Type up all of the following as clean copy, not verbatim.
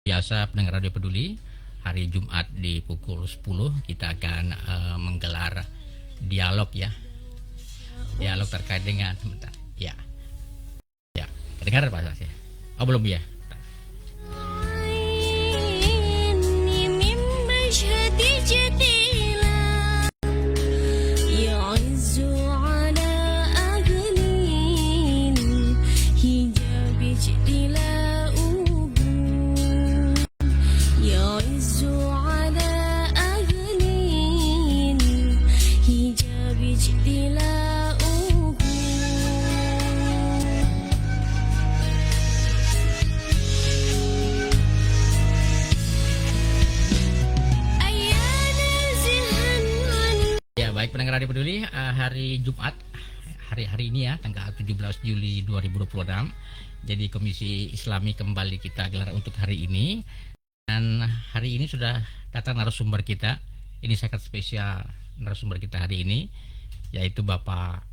Biasa pendengar Radio Peduli, hari Jumat di pukul 10 kita akan menggelar dialog ya. Dialog terkait dengan sebentar. Ya. Ya, dengar Pak Sas ya? Oh, belum ya. Baik pendengar Radio Peduli, hari Jumat, hari ini ya, tanggal 17 Juli 2026. Jadi Komisi Islami kembali kita gelar untuk hari ini. Dan hari ini sudah datang narasumber kita. Ini sangat spesial narasumber kita hari ini, yaitu Bapak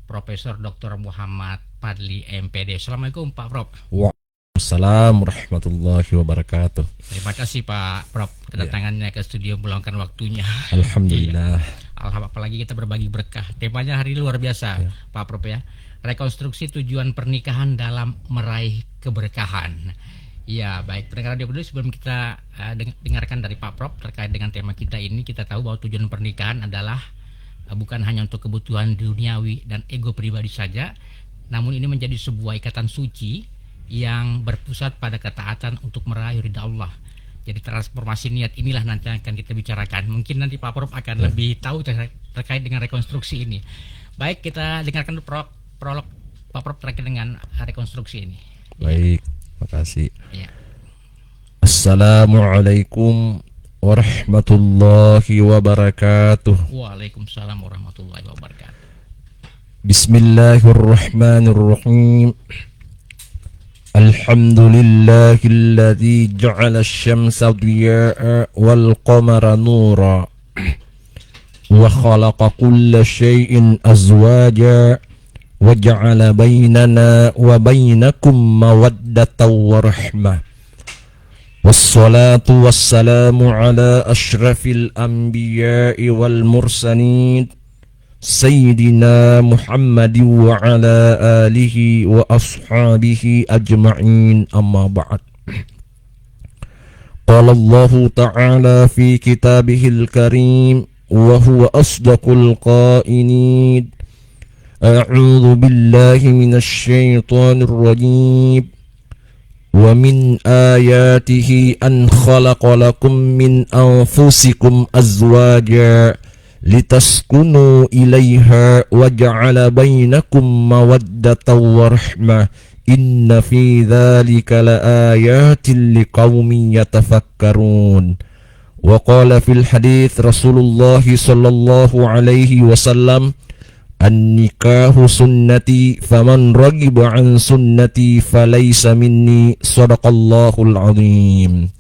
Profesor Dr. Muhammad Fadli MPD. Assalamualaikum Pak Prof. Waalaikumsalam warahmatullahi wabarakatuh. Terima kasih Pak Prof kedatangannya ke studio, meluangkan waktunya. Alhamdulillah. Apalagi kita berbagi berkah. Temanya hari ini luar biasa, Pak Prof ya. Rekonstruksi tujuan pernikahan dalam meraih keberkahan. Ya, baik pendengar Radio Peduli, sebelum kita dengarkan dari Pak Prof terkait dengan tema kita ini, kita tahu bahwa tujuan pernikahan adalah bukan hanya untuk kebutuhan duniawi dan ego pribadi saja, namun ini menjadi sebuah ikatan suci yang berpusat pada ketaatan untuk meraih ridha Allah. Jadi transformasi niat inilah nanti akan kita bicarakan. Mungkin nanti Pak Prof akan lebih tahu terkait dengan rekonstruksi ini. Baik, kita dengarkan dulu prolog Pak Prof terkait dengan rekonstruksi ini. Baik, makasih. Ya. Assalamualaikum warahmatullahi wabarakatuh. Waalaikumsalam warahmatullahi wabarakatuh. Bismillahirrahmanirrahim. Alhamdulillahilladzi ja'ala asy-syamsa diya'a wal qamara nura wa khalaqa kulla syai'in azwaja wa ja'ala bainana wa bainakum mawaddatan wa rahmah. Wassalatu wassalamu ala asyrafil anbiya'i wal mursalin Sayyidina Muhammad wa ala alihi wa ashabihi ajma'in, amma ba'd. Qala Allah ta'ala fi kitabihil karim wa huwa asdaqul qailin. A'udzu billahi minasy syaithanir rajim. Wa min ayatihi an khalaqa lakum min anfusikum azwaja litaskunu ilaiha wa ja'ala bainakum mawaddatan wa rahmah inna fi dzalika laayatin liqaumin yatafakkarun. Wa qala fil hadits Rasulullah sallallahu alaihi wasallam, an-nikahu sunnati faman ragiba an sunnati falaysa minni, sadaqallahul azim.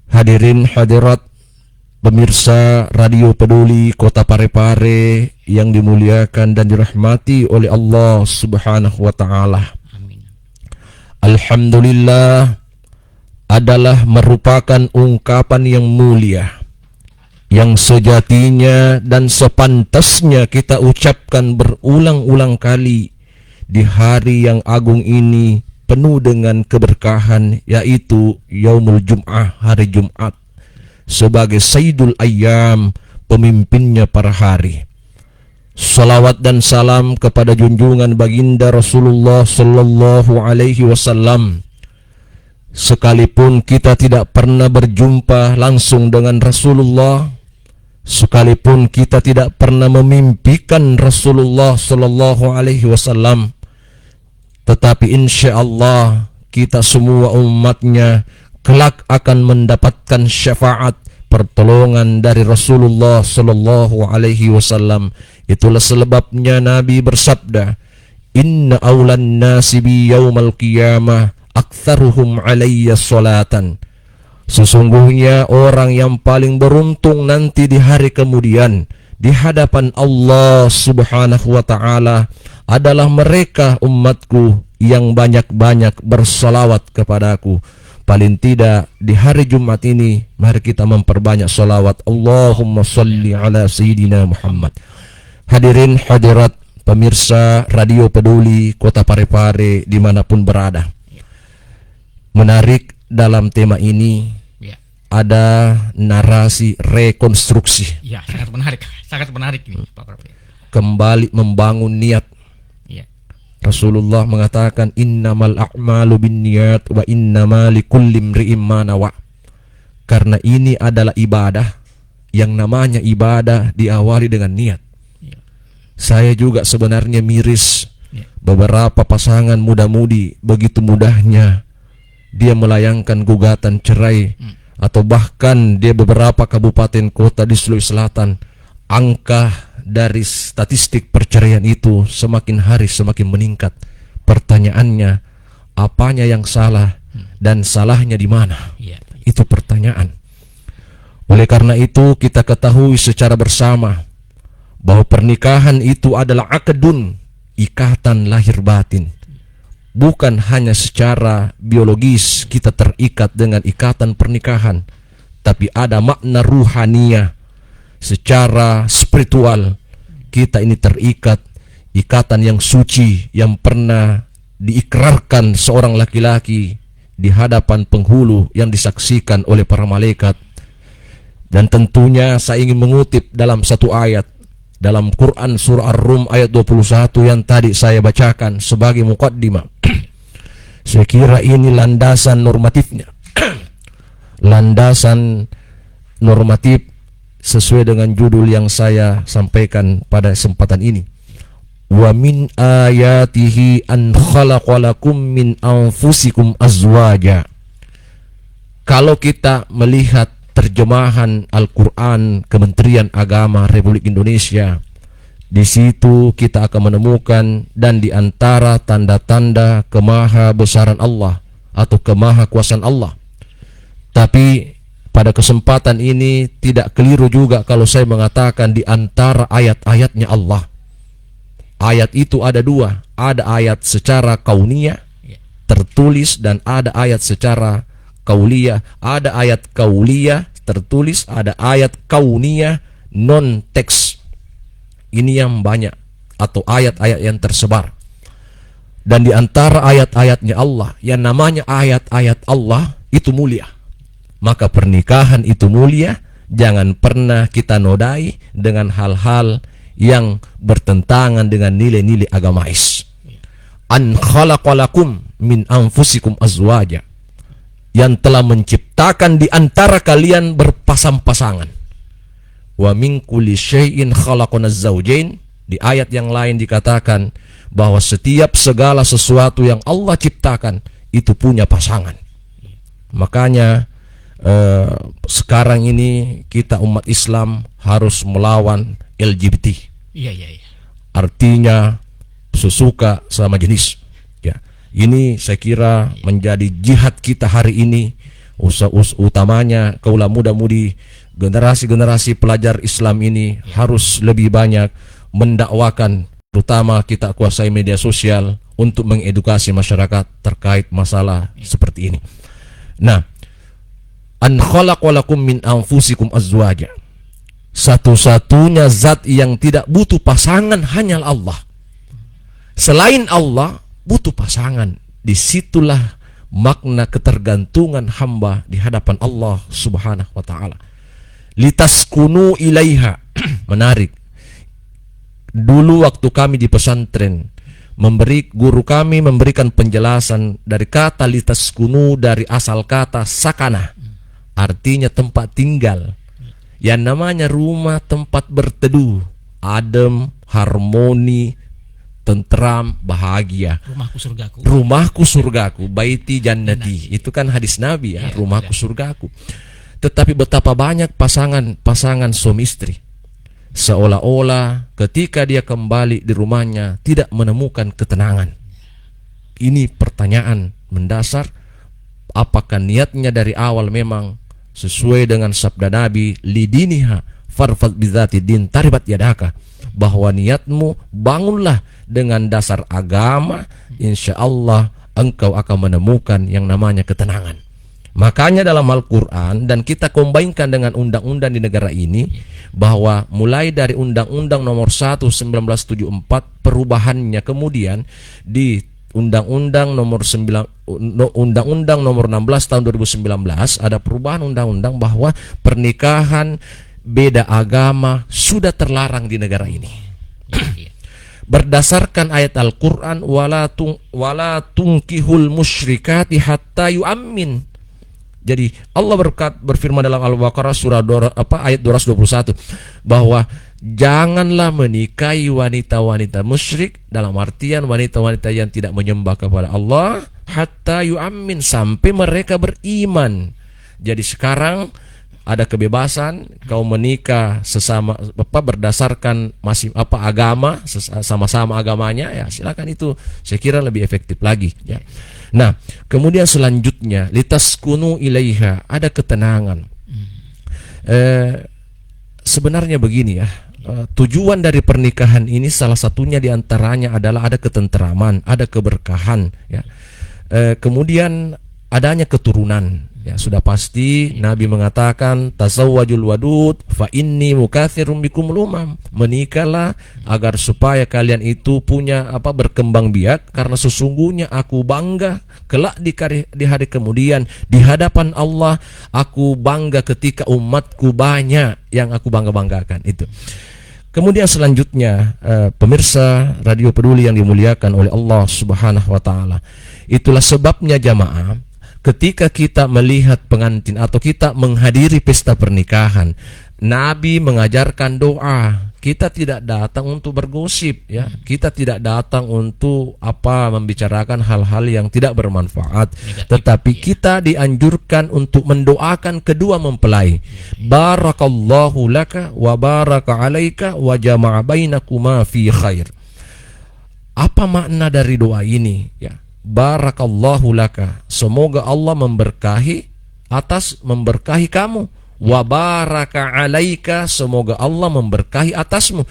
Hadirin hadirat pemirsa Radio Peduli Kota Parepare yang dimuliakan dan dirahmati oleh Allah Subhanahu wa taala. Amin. Alhamdulillah adalah merupakan ungkapan yang mulia, yang sejatinya dan sepantasnya kita ucapkan berulang-ulang kali di hari yang agung ini penuh dengan keberkahan, yaitu Yaumul Jum'ah, hari Jumat, sebagai Sayyidul Ayyam, pemimpinnya para hari. Salawat dan salam kepada junjungan baginda Rasulullah sallallahu alaihi wasallam. Sekalipun kita tidak pernah berjumpa langsung dengan Rasulullah, sekalipun kita tidak pernah memimpikan Rasulullah sallallahu alaihi wasallam, tetapi insyaallah kita semua umatnya kelak akan mendapatkan syafaat pertolongan dari Rasulullah sallallahu alaihi wasallam. Itulah sebabnya Nabi bersabda, "Inna awlan nasi bi yaumal qiyamah aktsaruhum alayya salatan." Sesungguhnya orang yang paling beruntung nanti di hari kemudian di hadapan Allah Subhanahu wa taala adalah mereka umatku yang banyak-banyak bersalawat kepadaku. Paling tidak di hari Jumat ini mari kita memperbanyak salawat. Allahumma salli ala Sayyidina Muhammad. Hadirin hadirat pemirsa Radio Peduli Kota Parepare dimanapun berada. Menarik dalam tema ini ada narasi rekonstruksi. Ya, sangat menarik ini Pak Prof. Kembali membangun niat. Rasulullah mengatakan innamal a'malu binniyat wa innama likulli imri'in ma nawa. Karena ini adalah ibadah, yang namanya ibadah diawali dengan niat. Saya juga sebenarnya miris beberapa pasangan muda-mudi begitu mudahnya dia melayangkan gugatan cerai, atau bahkan dia beberapa kabupaten kota di Sulawesi Selatan, angka dari statistik perceraian itu semakin hari semakin meningkat. Pertanyaannya, apanya yang salah dan salahnya di mana? Itu pertanyaan. Oleh karena itu kita ketahui secara bersama bahwa pernikahan itu adalah akadun, ikatan lahir batin. Bukan hanya secara biologis kita terikat dengan ikatan pernikahan, tapi ada makna ruhaniyah. Secara spiritual kita ini terikat ikatan yang suci yang pernah diikrarkan seorang laki-laki di hadapan penghulu yang disaksikan oleh para malaikat. Dan tentunya saya ingin mengutip dalam satu ayat dalam Quran surah Ar-Rum ayat 21 yang tadi saya bacakan sebagai muqaddimah. Saya kira ini landasan normatifnya. Landasan normatif sesuai dengan judul yang saya sampaikan pada kesempatan ini. Wa min ayatihi an khalaqalakum min anfusikum azwaja. Kalau kita melihat terjemahan Al-Quran Kementerian Agama Republik Indonesia, di situ kita akan menemukan dan di antara tanda-tanda kemahabesaran Allah atau kemahakuasaan Allah. Tapi pada kesempatan ini tidak keliru juga kalau saya mengatakan di antara ayat-ayatnya Allah. Ayat itu ada dua. Ada ayat secara kauniyah tertulis dan ada ayat secara kauliyah. Ada ayat kauliyah tertulis, ada ayat kauniyah non teks. Ini yang banyak atau ayat-ayat yang tersebar. Dan di antara ayat-ayatnya Allah yang namanya ayat-ayat Allah itu mulia. Maka pernikahan itu mulia, jangan pernah kita nodai dengan hal-hal yang bertentangan dengan nilai-nilai agamais. An khalaqalakum min anfusikum azwaja, yang telah menciptakan di antara kalian berpasang-pasangan. Wa min kulli syai'in khalaqana zawjain. Di ayat yang lain dikatakan bahwa setiap segala sesuatu yang Allah ciptakan itu punya pasangan. Makanya sekarang ini kita umat Islam harus melawan LGBT. Artinya sesuka sama jenis. Ya, ini saya kira menjadi jihad kita hari ini. Utamanya kaula muda-mudi, generasi-generasi pelajar Islam ini harus lebih banyak mendakwakan, terutama kita kuasai media sosial untuk mengedukasi masyarakat terkait masalah seperti ini. Nah, an khalaqalakum min anfusikum azwaja. Satu-satunya zat yang tidak butuh pasangan hanyalah Allah. Selain Allah butuh pasangan. Disitulah makna ketergantungan hamba di hadapan Allah Subhanahu wa ta'ala. Litaskunu ilaiha. Menarik. Dulu waktu kami di pesantren, guru kami memberikan penjelasan dari kata litaskunu dari asal kata sakana, artinya tempat tinggal. Yang namanya rumah tempat berteduh, adem, harmoni, tentram, bahagia. Rumahku surgaku. Rumahku surgaku, baiti jannati. Itu kan hadis Nabi ya, rumahku surgaku. Tetapi betapa banyak pasangan suami istri, seolah-olah ketika dia kembali di rumahnya tidak menemukan ketenangan. Ini pertanyaan mendasar, apakah niatnya dari awal memang sesuai dengan sabda Nabi, lidiniha farfad bidzati din taribat yadaka, bahwa niatmu bangunlah dengan dasar agama, insya Allah engkau akan menemukan yang namanya ketenangan. Makanya dalam Al-Quran, dan kita kombinkan dengan undang-undang di negara ini, bahwa mulai dari Undang-Undang nomor 1 1974 perubahannya, kemudian di Undang-Undang nomor 16 tahun 2019 ada perubahan undang-undang bahwa pernikahan beda agama sudah terlarang di negara ini. Berdasarkan ayat Al-Quran, wala tunkihul musyrikati hatta yu'ammin. Jadi Allah berfirman dalam Al-Baqarah ayat 221 bahwa janganlah menikahi wanita-wanita musyrik, dalam artian wanita-wanita yang tidak menyembah kepada Allah, hatta yu'ammin, sampai mereka beriman. Jadi sekarang ada kebebasan kau menikah sesama berdasarkan agama, sama-sama agamanya, ya silakan, itu saya kira lebih efektif lagi, ya. Nah, kemudian selanjutnya litaskunu ilaiha, ada ketenangan. Sebenarnya begini ya, tujuan dari pernikahan ini salah satunya diantaranya adalah ada ketenteraman, ada keberkahan, ya. Kemudian adanya keturunan. Ya, sudah pasti Nabi mengatakan tazawwajul wadud fa inni mukatsirum bikumul umam. Menikahlah agar supaya kalian itu punya berkembang biak, karena sesungguhnya aku bangga kelak di hari kemudian di hadapan Allah, aku bangga ketika umatku banyak yang aku bangga-banggakan itu. Kemudian selanjutnya pemirsa Radio Peduli yang dimuliakan oleh Allah Subhanahu wa taala. Itulah sebabnya jamaah, ketika kita melihat pengantin atau kita menghadiri pesta pernikahan, Nabi mengajarkan doa. Kita tidak datang untuk bergosip, ya. Kita tidak datang untuk membicarakan hal-hal yang tidak bermanfaat. Tetapi kita dianjurkan untuk mendoakan kedua mempelai. Barakallahu laka wa baraka alaika wa jama'a bainakuma fi khair. Apa makna dari doa ini, ya? Barakallahu laka, semoga Allah memberkahi kamu. Wa baraka alaika, semoga Allah memberkahi atasmu.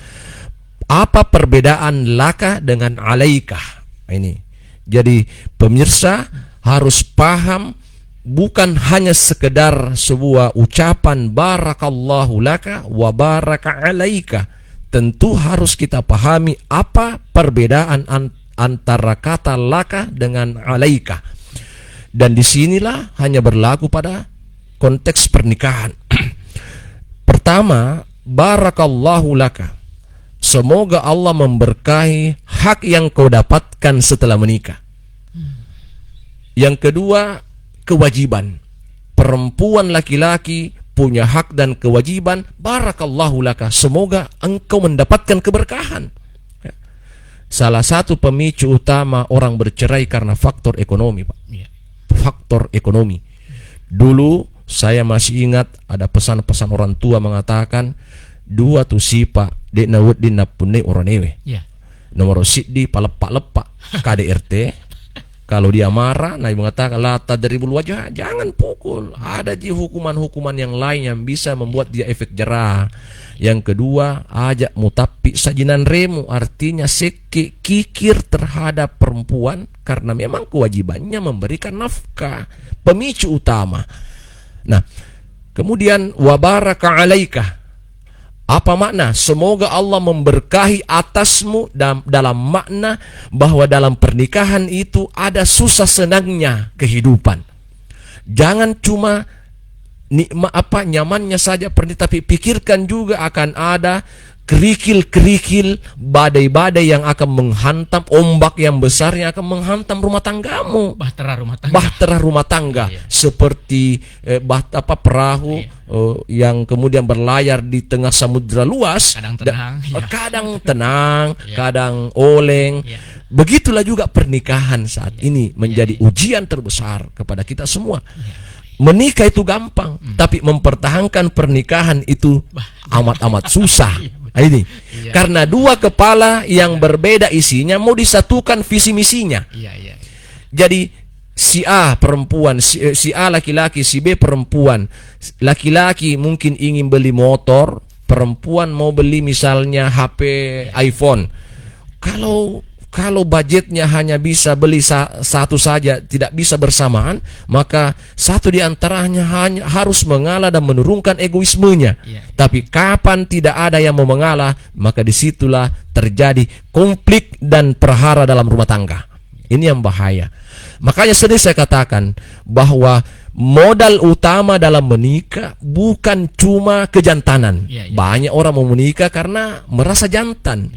Apa perbedaan laka dengan alaika? Ini. Jadi pemirsa harus paham, bukan hanya sekedar sebuah ucapan barakallahu laka wa baraka alaika. Tentu harus kita pahami apa perbedaan antara kata laka dengan alaika. Dan disinilah hanya berlaku pada konteks pernikahan. Pertama, barakallahu laka, semoga Allah memberkahi hak yang kau dapatkan setelah menikah. Yang kedua, kewajiban. Perempuan laki-laki punya hak dan kewajiban. Barakallahu laka, semoga engkau mendapatkan keberkahan. Salah satu pemicu utama orang bercerai karena faktor ekonomi, Pak. Faktor ekonomi. Dulu saya masih ingat ada pesan-pesan orang tua mengatakan, dua tu sipa dek nawut di napune oranewe. Nomor siddi palepak-lepak KDRT. Kalau dia marah, Nabi mengatakan la tadribul wajah, jangan pukul. Ada hukuman-hukuman yang lain yang bisa membuat dia efek jerah. Yang kedua, ajak mutapi sajinan remu, artinya kikir terhadap perempuan karena memang kewajibannya memberikan nafkah, pemicu utama. Nah, kemudian wabaraka alaika. Apa makna? Semoga Allah memberkahi atasmu, dalam makna bahwa dalam pernikahan itu ada susah senangnya kehidupan. Jangan cuma nyamannya saja tapi pikirkan juga akan ada kerikil-kerikil, badai-badai yang akan menghantam, ombak yang besar yang akan menghantam rumah tanggamu. Bahtera rumah tangga. Seperti perahu yang kemudian berlayar di tengah samudra luas. Kadang tenang, kadang oleng. Begitulah juga pernikahan saat ini menjadi ujian terbesar kepada kita semua. Menikah itu gampang, tapi mempertahankan pernikahan itu amat-amat susah. Ini karena dua kepala yang berbeda isinya mau disatukan visi misinya. Jadi si A perempuan, si A laki-laki, si B perempuan. Laki-laki mungkin ingin beli motor, perempuan mau beli misalnya HP iPhone. Kalau Kalau budgetnya hanya bisa beli satu saja, tidak bisa bersamaan, maka satu di antaranya hanya harus mengalah dan menurunkan egoismenya. Tapi kapan tidak ada yang mau mengalah, maka disitulah terjadi konflik dan perhara dalam rumah tangga. Ini yang bahaya. Makanya sering saya katakan bahwa modal utama dalam menikah bukan cuma kejantanan. Banyak orang mau menikah karena merasa jantan.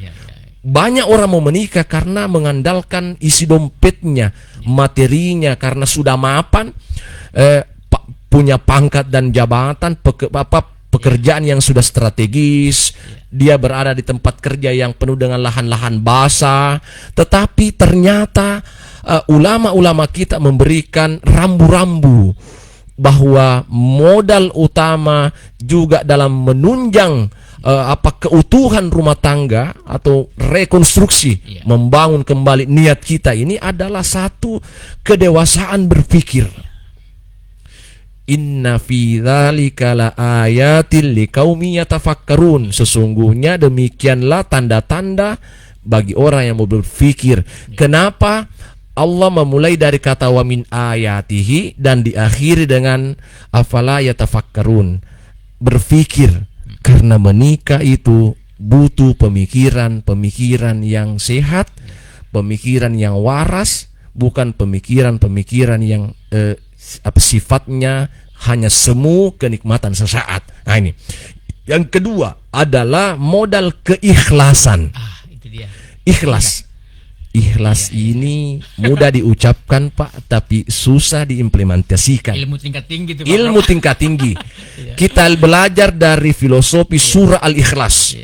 Banyak orang mau menikah karena mengandalkan isi dompetnya, materinya, karena sudah mapan, punya pangkat dan jabatan, pekerjaan yang sudah strategis, dia berada di tempat kerja yang penuh dengan lahan-lahan basah. Tetapi ternyata ulama-ulama kita memberikan rambu-rambu bahwa modal utama juga dalam menunjang keutuhan rumah tangga atau rekonstruksi, membangun kembali niat kita ini adalah satu kedewasaan berpikir. Inna fi dzalika laayatil liqaumin yatafakkarun. Sesungguhnya demikianlah tanda-tanda bagi orang yang mau berpikir. Kenapa Allah memulai dari kata wa min ayatihi dan diakhiri dengan afala yatafakkarun? Berpikir. Karena menikah itu butuh pemikiran yang sehat, pemikiran yang waras, bukan pemikiran yang sifatnya hanya semu kenikmatan sesaat. Nah ini. Yang kedua adalah modal keikhlasan. Itu dia. Ikhlas. Ikhlas ini mudah diucapkan Pak, tapi susah diimplementasikan. Ilmu tingkat tinggi itu, Pak. Ilmu tingkat tinggi. Kita belajar dari filosofi surah Al-Ikhlas.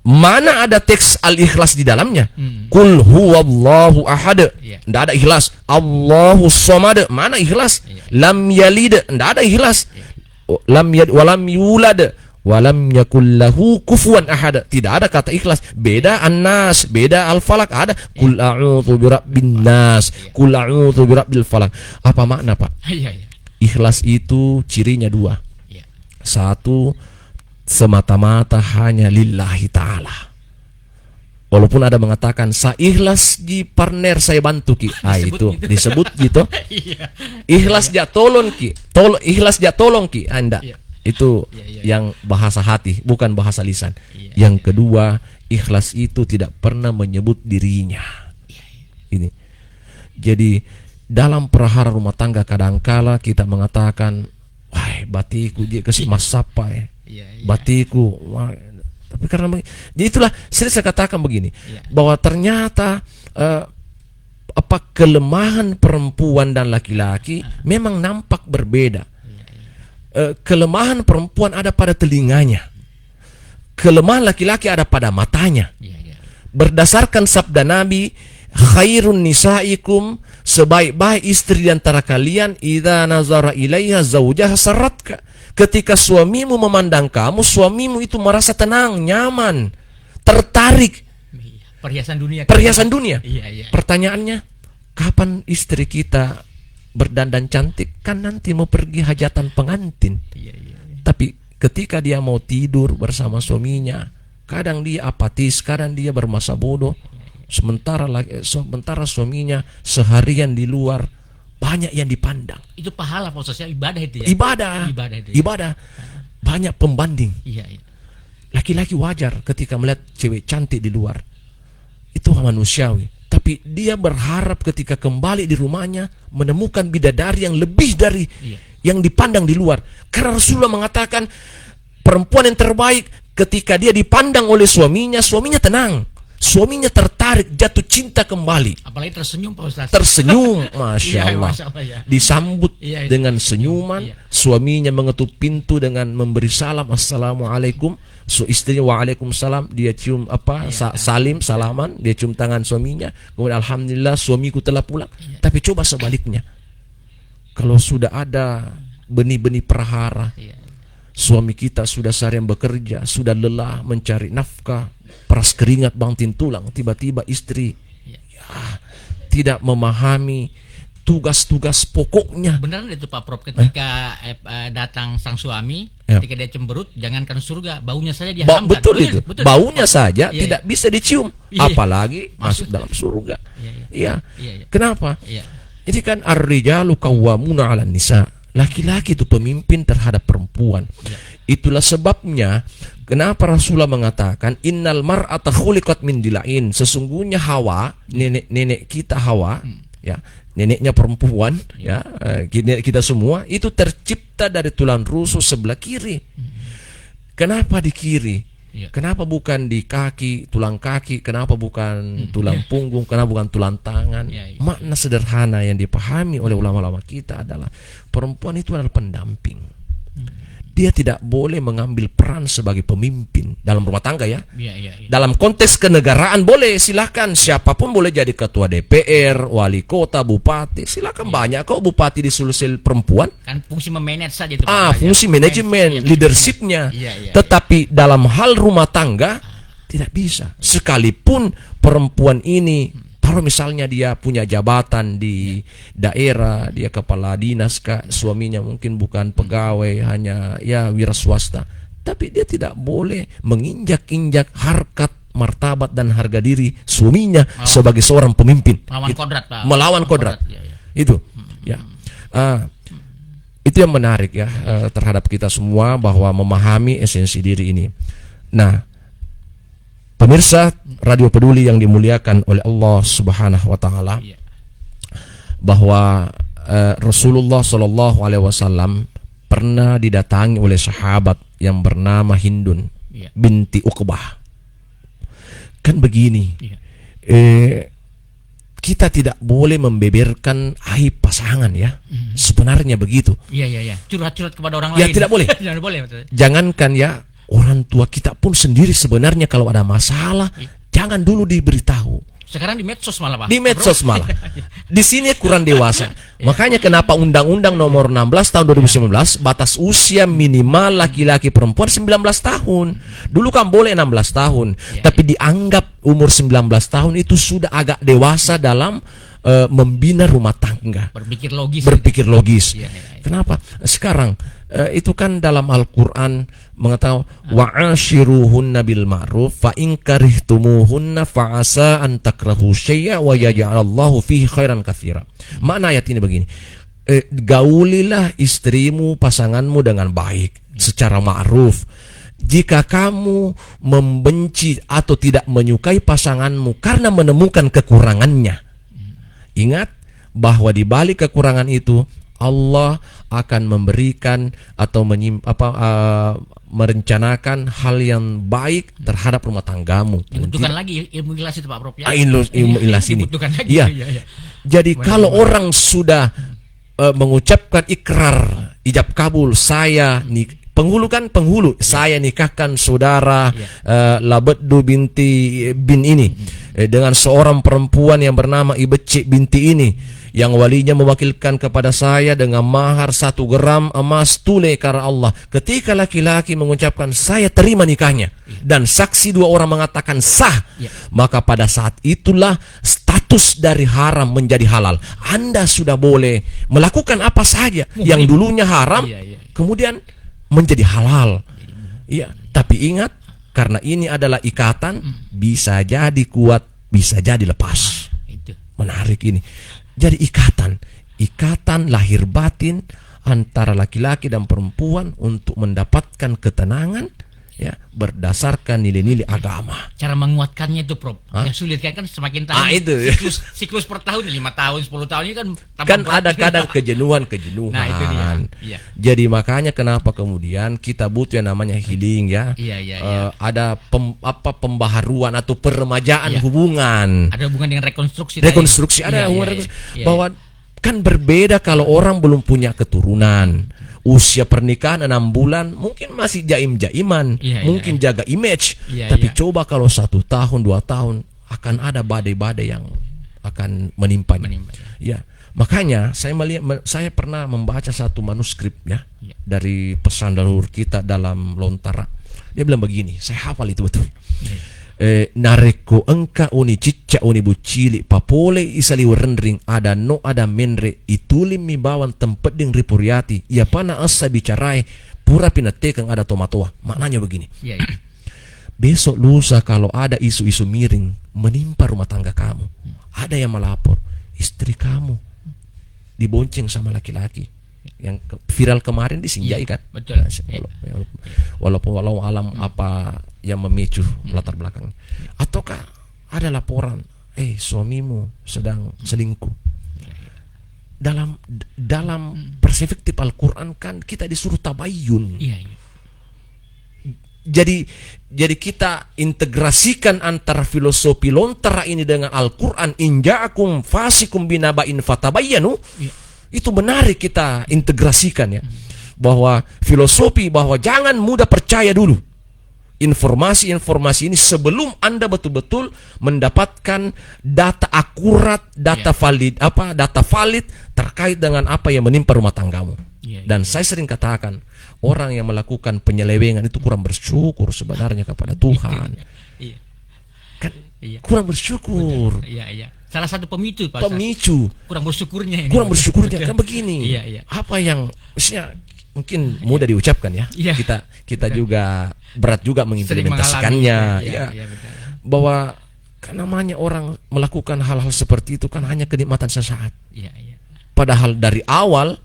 Mana ada teks Al-Ikhlas di dalamnya? Qul huwallahu ahad. Tidak ada ikhlas. Allahu somad. Mana ikhlas? Lam yalid. Tidak ada ikhlas. Lam yalid walam yulad. Walam yakullahu kufuwan ahad. Tidak ada kata ikhlas. Beda An-Nas, beda Al-Falaq. Ada qul a'udzu birabbin nas, qul a'udzu birabbil falaq. Apa makna, Pak? Ikhlas itu cirinya dua. Satu, semata-mata hanya lillahi ta'ala. Walaupun ada mengatakan saya ikhlas di partner saya bantu ki. Itu gitu. Disebut gitu. Ikhlas dia tolong ki. Ikhlas dia tolong ki. Anda. Itu yang bahasa hati, bukan bahasa lisan. Yang kedua, ikhlas itu tidak pernah menyebut dirinya. Ini. Jadi dalam perhara rumah tangga kadangkala kita mengatakan, wah batiku dia kasih masapa ya. Batiku. Wah. Tapi karena jadi itulah saya katakan begini, bahwa ternyata kelemahan perempuan dan laki-laki memang nampak berbeda. Kelemahan perempuan ada pada telinganya, kelemahan laki-laki ada pada matanya. Berdasarkan sabda Nabi, khairun nisaikum, sebaik-baik istri di antara kalian, idza nazara ilaiha zaujaha saratka. Ketika suamimu memandang kamu, suamimu itu merasa tenang, nyaman, tertarik. Perhiasan dunia. Perhiasan dunia. Pertanyaannya, kapan istri kita berdandan cantik? Kan nanti mau pergi hajatan pengantin. Tapi ketika dia mau tidur bersama suaminya, kadang dia apatis, kadang dia bermasa bodoh. Sementara suaminya seharian di luar, banyak yang dipandang. Itu pahala prosesnya ibadah itu ya. Ibadah. Banyak pembanding. Laki-laki wajar ketika melihat cewek cantik di luar. Itu manusiawi. Tapi dia berharap ketika kembali di rumahnya menemukan bidadari yang lebih dari yang dipandang di luar. Karena Rasulullah mengatakan perempuan yang terbaik ketika dia dipandang oleh suaminya, suaminya tenang, suaminya tertarik, jatuh cinta kembali. Apalagi tersenyum Pak Ustaz. Tersenyum, Masya Allah. Disambut itu dengan senyuman. Suaminya mengetuk pintu dengan memberi salam, Assalamualaikum. Istrinya waalaikumsalam, dia cium salim, salaman, dia cium tangan suaminya, kemudian alhamdulillah suamiku telah pulang. Tapi coba sebaliknya, kalau sudah ada benih-benih perhara, suami kita sudah seharian bekerja, sudah lelah mencari nafkah, peras keringat bangtin tulang, tiba-tiba istri tidak memahami tugas-tugas pokoknya. Beneran itu Pak Prof, ketika datang sang suami, Ya. ketika dia cemberut, jangankan surga, baunya saja diharamkan. Betul itu. Baunya saja Iya, tidak bisa dicium, Iya. apalagi masuk Masuk. dalam surga. Iya, iya. Iya. Iya, iya. Kenapa? Iya. Ini kan ar-rijalu qawwamuna 'alan nisa. Laki-laki itu pemimpin terhadap perempuan. Iya. Itulah sebabnya kenapa Rasulullah mengatakan innal mar'ata khuliqat min dila'in. Sesungguhnya Hawa, nenek kita Hawa, ya, neneknya perempuan, ya, kita semua itu tercipta dari tulang rusuk sebelah kiri. Kenapa di kiri? Iya. Kenapa bukan di kaki, tulang kaki? Kenapa bukan tulang punggung? Kenapa bukan tulang tangan? Iya, iya. Makna sederhana yang dipahami oleh ulama-ulama kita adalah perempuan itu adalah pendamping. Dia tidak boleh mengambil peran sebagai pemimpin dalam rumah tangga, ya. Iya, iya, iya. Dalam konteks kenegaraan boleh, silakan, siapapun boleh jadi ketua DPR, wali kota, bupati, silakan. Banyak kok bupati di Sulsel perempuan. Kan fungsi memanage saja itu Pak. Fungsi manajemen, Iya, leadershipnya. Iya, iya, Tetapi dalam hal rumah tangga tidak bisa. Sekalipun perempuan ini, taruh misalnya dia punya jabatan di daerah, dia kepala dinas, suaminya mungkin bukan pegawai, hanya ya wira swasta, tapi dia tidak boleh menginjak-injak harkat, martabat dan harga diri suaminya sebagai seorang pemimpin. Melawan kodrat, Pak. Melawan kodrat. Iya, iya. Itu, ya. Itu yang menarik, ya, terhadap kita semua, bahwa memahami esensi diri ini. Nah, pemirsa Radio Peduli yang dimuliakan oleh Allah Subhanahu wa taala, Iya. bahwa Rasulullah Shallallahu alaihi wasallam pernah didatangi oleh sahabat yang bernama Hindun Iya. binti Uqbah. Kan begini, Iya. kita tidak boleh membeberkan aib pasangan, ya. Sebenarnya begitu. Iya, iya, iya. Curhat-curhat kepada orang Ya, lain. tidak boleh. Tidak boleh, betul. Jangankan, ya, orang tua kita pun sendiri sebenarnya kalau ada masalah jangan dulu diberitahu. Sekarang di medsos malah, Pak. Di medsos malah. Di sini kurang dewasa. Makanya kenapa Undang-Undang Nomor 16 Tahun 2019 batas usia minimal laki-laki perempuan 19 tahun. Dulu kan boleh 16 tahun, tapi dianggap umur 19 tahun itu sudah agak dewasa dalam membina rumah tangga. Berpikir logis. Berpikir logis. Iya, iya, iya. Kenapa? Sekarang itu kan dalam Al-Quran mengatakan wa'ashiruhunna bil ma'ruf fa in karihtumuhunna fa asa an takrahu syai'a wa yaj'alallahu fihi khairan katsira. Makna ayat ini begini. Gaulilah istrimu, pasanganmu dengan baik secara ma'ruf. Jika kamu membenci atau tidak menyukai pasanganmu karena menemukan kekurangannya, ingat bahwa di balik kekurangan itu Allah akan memberikan atau merencanakan hal yang baik terhadap rumah tanggamu. Dibutuhkan lagi ilmu ikhlas itu, Pak Prof, ya. Ilmu ikhlas ini. Dibutuhkan lagi. Iya. Iya, iya. Jadi kalau orang sudah mengucapkan ikrar ijab kabul, saya penghulu kan penghulu, saya nikahkan saudara Labeddu bin ini dengan seorang perempuan yang bernama Ibeci binti ini, yang walinya mewakilkan kepada saya dengan mahar 1 gram emas tunai karena Allah. Ketika laki-laki mengucapkan saya terima nikahnya dan saksi 2 orang mengatakan sah, maka pada saat itulah status dari haram menjadi halal. Anda sudah boleh melakukan apa saja yang dulunya haram, kemudian menjadi halal. Iya, tapi ingat, karena ini adalah ikatan, bisa jadi kuat, bisa jadi lepas. Itu. Menarik ini. Jadi ikatan lahir batin antara laki-laki dan perempuan untuk mendapatkan ketenangan, ya, berdasarkan nilai-nilai agama. Cara menguatkannya itu, Prof. Yang sulit kan semakin tahun. Itu. Siklus per tahun 5 tahun, 10 tahun ini kan Kan ada kadang kejenuhan. Nah, itu dia. Iya. Jadi makanya kenapa kemudian kita butuh yang namanya healing, ya. Iya. Ada pembaharuan atau peremajaan hubungan. Ada hubungan dengan rekonstruksi. Rekonstruksi tadi. ada Iya, hubungan iya, rekonstruksi. iya. Bahwa kan berbeda kalau orang belum punya keturunan. Usia pernikahan 6 bulan mungkin masih jaim-jaiman, mungkin jaga image. Tapi coba kalau 1 tahun 2 tahun akan ada badai-badai yang akan menimpanya. Ya, makanya saya pernah membaca satu manuskrip, ya, dari pesan leluhur kita dalam Lontara. Dia bilang begini, saya hafal itu betul. nareko engka uni cicca uni bucili papole isali rendring ada no ada menre itulim mi bawan tempat ding ripuriati ya pana asa bicarai pura pinatekang ada tomatoa. Maknanya begini. Iya, iya. Besok lusa kalau ada isu-isu miring menimpa rumah tangga kamu, ada yang melapor istri kamu dibonceng sama laki-laki yang viral kemarin disinjai kan. Betul. Walaupun walau alam apa yang memicu latar belakangnya. Ataukah ada laporan, suamimu sedang selingkuh. Dalam perspektif Al-Quran kan kita disuruh tabayyun. Iya, iya. Jadi kita integrasikan antara filosofi lontara ini dengan Al-Quran. In ja'akum fasikum binaba'in fatabayyanu. Iya. Itu menarik kita integrasikan ya. Bahwa filosofi bahwa jangan mudah percaya dulu informasi-informasi ini sebelum Anda betul-betul mendapatkan data akurat, data valid, data valid terkait dengan apa yang menimpa rumah tanggamu. Dan saya sering katakan, orang yang melakukan penyelewengan itu kurang bersyukur sebenarnya kepada Tuhan. Kan kurang bersyukur. Iya. Salah satu pemicu, Pak. Pemicu. Kurang bersyukurnya ini. Kurang bersyukurnya kan begini. Iya. Apa yang maksudnya mungkin mudah diucapkan ya. Iya. Kita juga berat juga mengimplementasikannya. Iya, betul. Bahwa kan namanya orang melakukan hal-hal seperti itu kan hanya kenikmatan sesaat. Iya. Padahal dari awal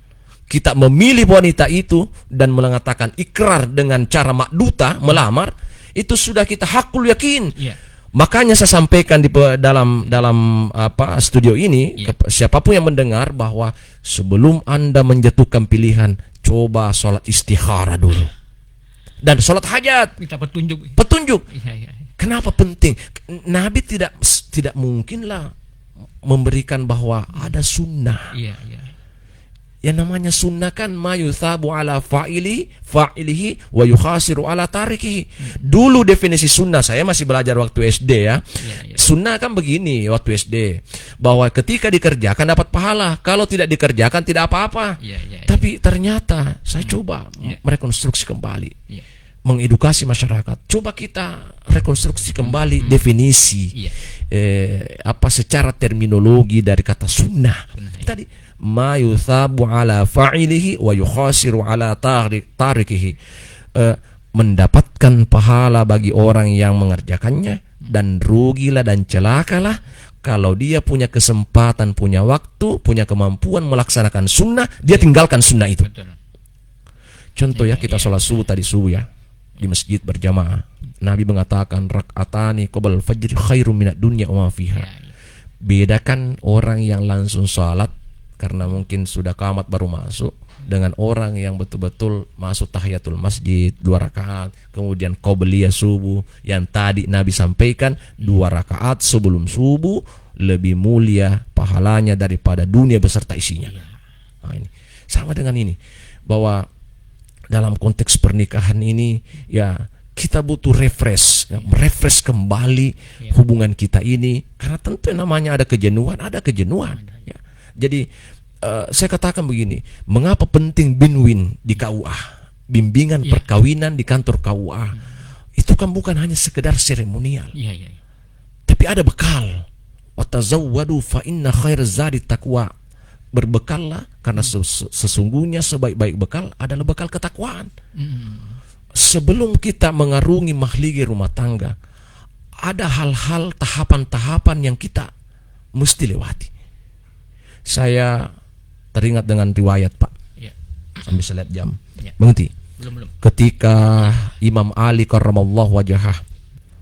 kita memilih wanita itu dan mengatakan ikrar dengan cara makduta melamar, itu sudah kita hakul yakin. Iya. Makanya saya sampaikan di dalam studio ini, siapapun yang mendengar, bahwa sebelum Anda menjatuhkan pilihan, coba sholat istikharah dulu dan sholat hajat. Kita petunjuk. Iya. Kenapa penting? Nabi tidak mungkinlah memberikan bahwa ada sunnah. Iya. Yang namanya sunnah kan ma yuthabu ala fa'ilihi wa yukhasiru ala tarikihi. Dulu definisi sunnah, saya masih belajar waktu SD ya. Sunnah kan begini waktu SD, bahwa ketika dikerjakan dapat pahala, kalau tidak dikerjakan tidak apa-apa. Tapi ternyata saya coba merekonstruksi kembali, mengedukasi masyarakat. Coba kita rekonstruksi kembali definisi secara terminologi dari kata sunnah. Tadi ma yuthabu ala fa'ilihi wa yukhasiru ala tarikihi, mendapatkan pahala bagi orang yang mengerjakannya, dan rugilah dan celakalah kalau dia punya kesempatan, punya waktu, punya kemampuan melaksanakan sunnah, dia tinggalkan sunnah itu. Contoh ya, kita sholat subuh tadi subuh ya di masjid berjamaah, Nabi mengatakan rak'atani qabla al-fajr khairum minad dunya wa ma fiha. Bedakan orang yang langsung sholat karena mungkin sudah qamat baru masuk, dengan orang yang betul-betul masuk tahiyatul masjid 2 rakaat, kemudian qabliyah subuh yang tadi Nabi sampaikan 2 rakaat sebelum subuh lebih mulia pahalanya daripada dunia beserta isinya. Nah, ini sama dengan ini, bahwa dalam konteks pernikahan ini ya kita butuh refresh kembali hubungan kita ini, karena tentu namanya ada kejenuhan ya. Jadi saya katakan begini, mengapa penting binwin di KUA, bimbingan perkawinan di kantor KUA. Itu kan bukan hanya sekedar seremonial, tapi ada bekal. Watazawwadu fa inna khairaz zadi taqwa. Berbekallah karena sesungguhnya sebaik-baik bekal adalah bekal ketakwaan. Sebelum kita mengarungi mahligi rumah tangga, ada hal-hal tahapan-tahapan yang kita mesti lewati. Saya teringat dengan riwayat, Pak. Sambil saya lihat jam. Mengerti? Belum. Ketika Imam Ali karramallahu wajhah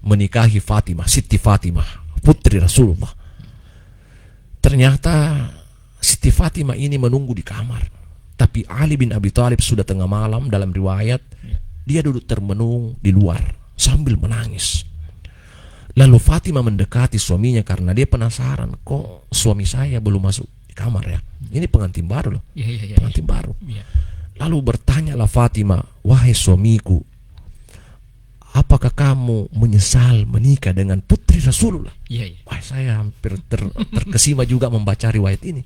menikahi Fatimah, Siti Fatimah, putri Rasulullah. Ternyata Siti Fatimah ini menunggu di kamar. Tapi Ali bin Abi Thalib sudah tengah malam, dalam riwayat dia duduk termenung di luar sambil menangis. Lalu Fatimah mendekati suaminya karena dia penasaran, kok suami saya belum masuk di kamar ya. Ini pengantin baru loh. Pengantin baru. Lalu bertanyalah Fatimah, wahai suamiku, apakah kamu menyesal menikah dengan putri Rasulullah? Wah, saya hampir terkesima juga membaca riwayat ini.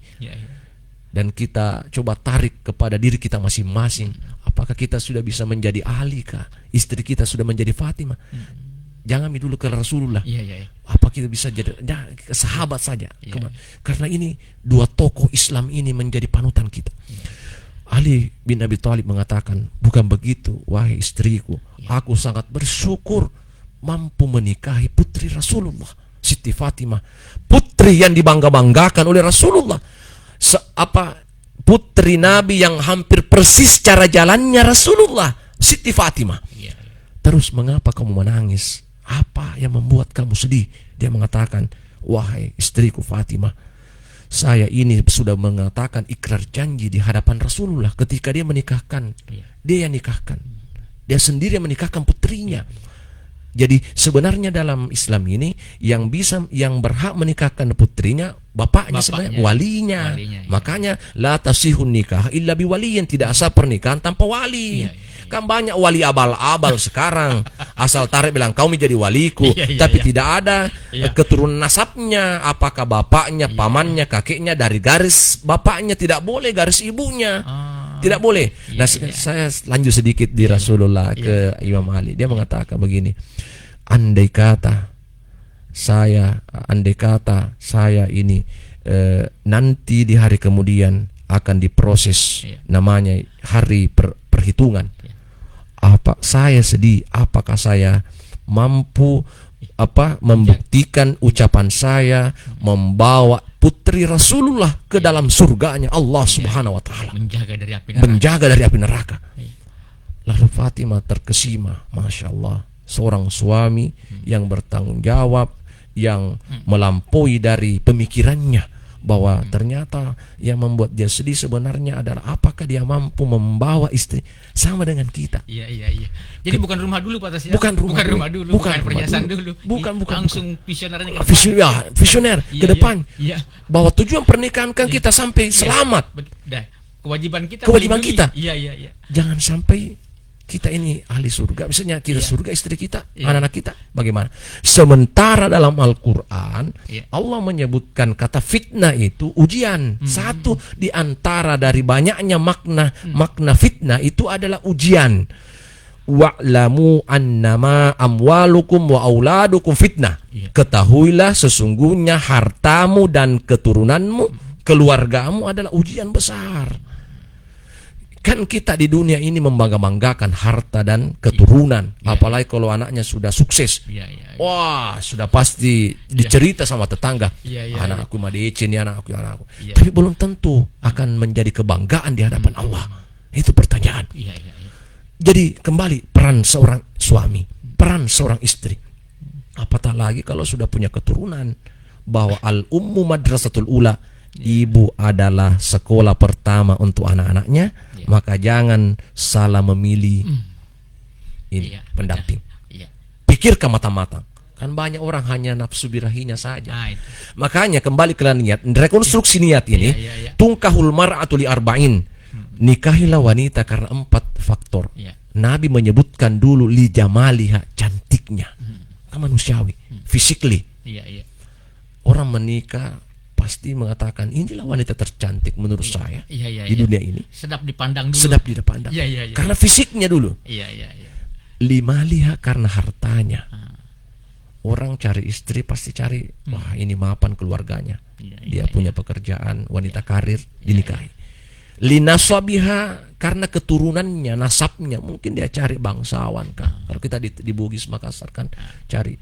Dan kita coba tarik kepada diri kita masing-masing. Apakah kita sudah bisa menjadi Ali kah? Istri kita sudah menjadi Fatimah? jangan dulu ke Rasulullah. Iya, iya, iya. Apa kita bisa jadi sahabat saja? Iya. Karena ini dua tokoh Islam ini menjadi panutan kita. Ali bin Abi Thalib mengatakan, bukan begitu wahai istriku, aku sangat bersyukur mampu menikahi putri Rasulullah, Siti Fatimah, putri yang dibangga-banggakan oleh Rasulullah. Putri Nabi yang hampir persis cara jalannya Rasulullah, Siti Fatimah. Terus mengapa kamu menangis? Apa yang membuat kamu sedih? Dia mengatakan, wahai istriku Fatimah, saya ini sudah mengatakan ikrar janji di hadapan Rasulullah ketika dia menikahkan. Dia yang nikahkan. Dia sendiri yang menikahkan putrinya. Jadi sebenarnya dalam Islam ini yang berhak menikahkan putrinya bapaknya, sebenarnya walinya. Makanya la tasihun nikah illa biwaliyin, tidak sah pernikahan tanpa wali. Kan banyak wali abal-abal sekarang, asal tarik bilang kau menjadi waliku, tapi tidak ada keturunan nasabnya, apakah bapaknya, pamannya, kakeknya dari garis bapaknya, tidak boleh garis ibunya. Tidak boleh. Nah, saya lanjut sedikit di Rasulullah ke Imam Ali. Dia mengatakan begini, andai kata saya ini nanti di hari kemudian akan diproses, namanya hari perhitungan. Apa saya sedih? Apakah saya mampu membuktikan ucapan saya membawa putri Rasulullah ke dalam surganya Allah Subhanahu wa taala, menjaga dari api neraka. Lalu Fatimah terkesima, Masya Allah, seorang suami yang bertanggung jawab, yang melampaui dari pemikirannya, bahwa ternyata yang membuat dia sedih sebenarnya adalah apakah dia mampu membawa istri sama dengan kita. Iya. Jadi bukan rumah dulu Pak Tas, ya? Bukan rumah dulu, bukan perhiasan dulu. Bukan. Langsung visionernya visioner ke depan. Bahwa tujuan pernikahan kan kita sampai selamat. Kewajiban kita. Iya. Jangan sampai kita ini ahli surga, misalnya kita surga, istri kita, anak-anak kita, bagaimana? Sementara dalam Al-Quran Allah menyebutkan kata fitnah itu ujian. Satu di antara dari banyaknya makna fitnah itu adalah ujian. Wa'lamu annama amwalukum wa auladukum fitnah. Ketahuilah sesungguhnya hartamu dan keturunanmu, keluargamu adalah ujian besar. Kan kita di dunia ini membangga-banggakan harta dan keturunan, apalagi kalau anaknya sudah sukses. Wah, sudah pasti dicerita sama tetangga. Anak aku madece nih, anak aku. Tapi belum tentu akan menjadi kebanggaan di hadapan Allah. Itu pertanyaan. Jadi kembali peran seorang suami, peran seorang istri. Apatah lagi kalau sudah punya keturunan, bahwa al-ummu madrasatul ula, ibu adalah sekolah pertama untuk anak-anaknya, maka jangan salah memilih ini pendamping. Pikirkan matang-matang. Kan banyak orang hanya nafsu birahinya saja. Makanya kembali ke niat, rekonstruksi niat ini, tungkahul mar'atu li arba'in. Nikahilah wanita karena 4 faktor. Nabi menyebutkan dulu li jamaliha, cantiknya. Manusiawi, physically. Orang menikah pasti mengatakan inilah wanita tercantik menurut saya di dunia ini. Sedap dipandang dulu. Sedap dipandang. Karena fisiknya dulu. Limaliha, karena hartanya. Orang cari istri pasti cari, wah ini mapan keluarganya. Dia punya pekerjaan, wanita karir, dinikahi. Linasabiha, karena keturunannya, nasabnya. Mungkin dia cari bangsawan kah. Kalau kita di Bugis Makassar kan cari.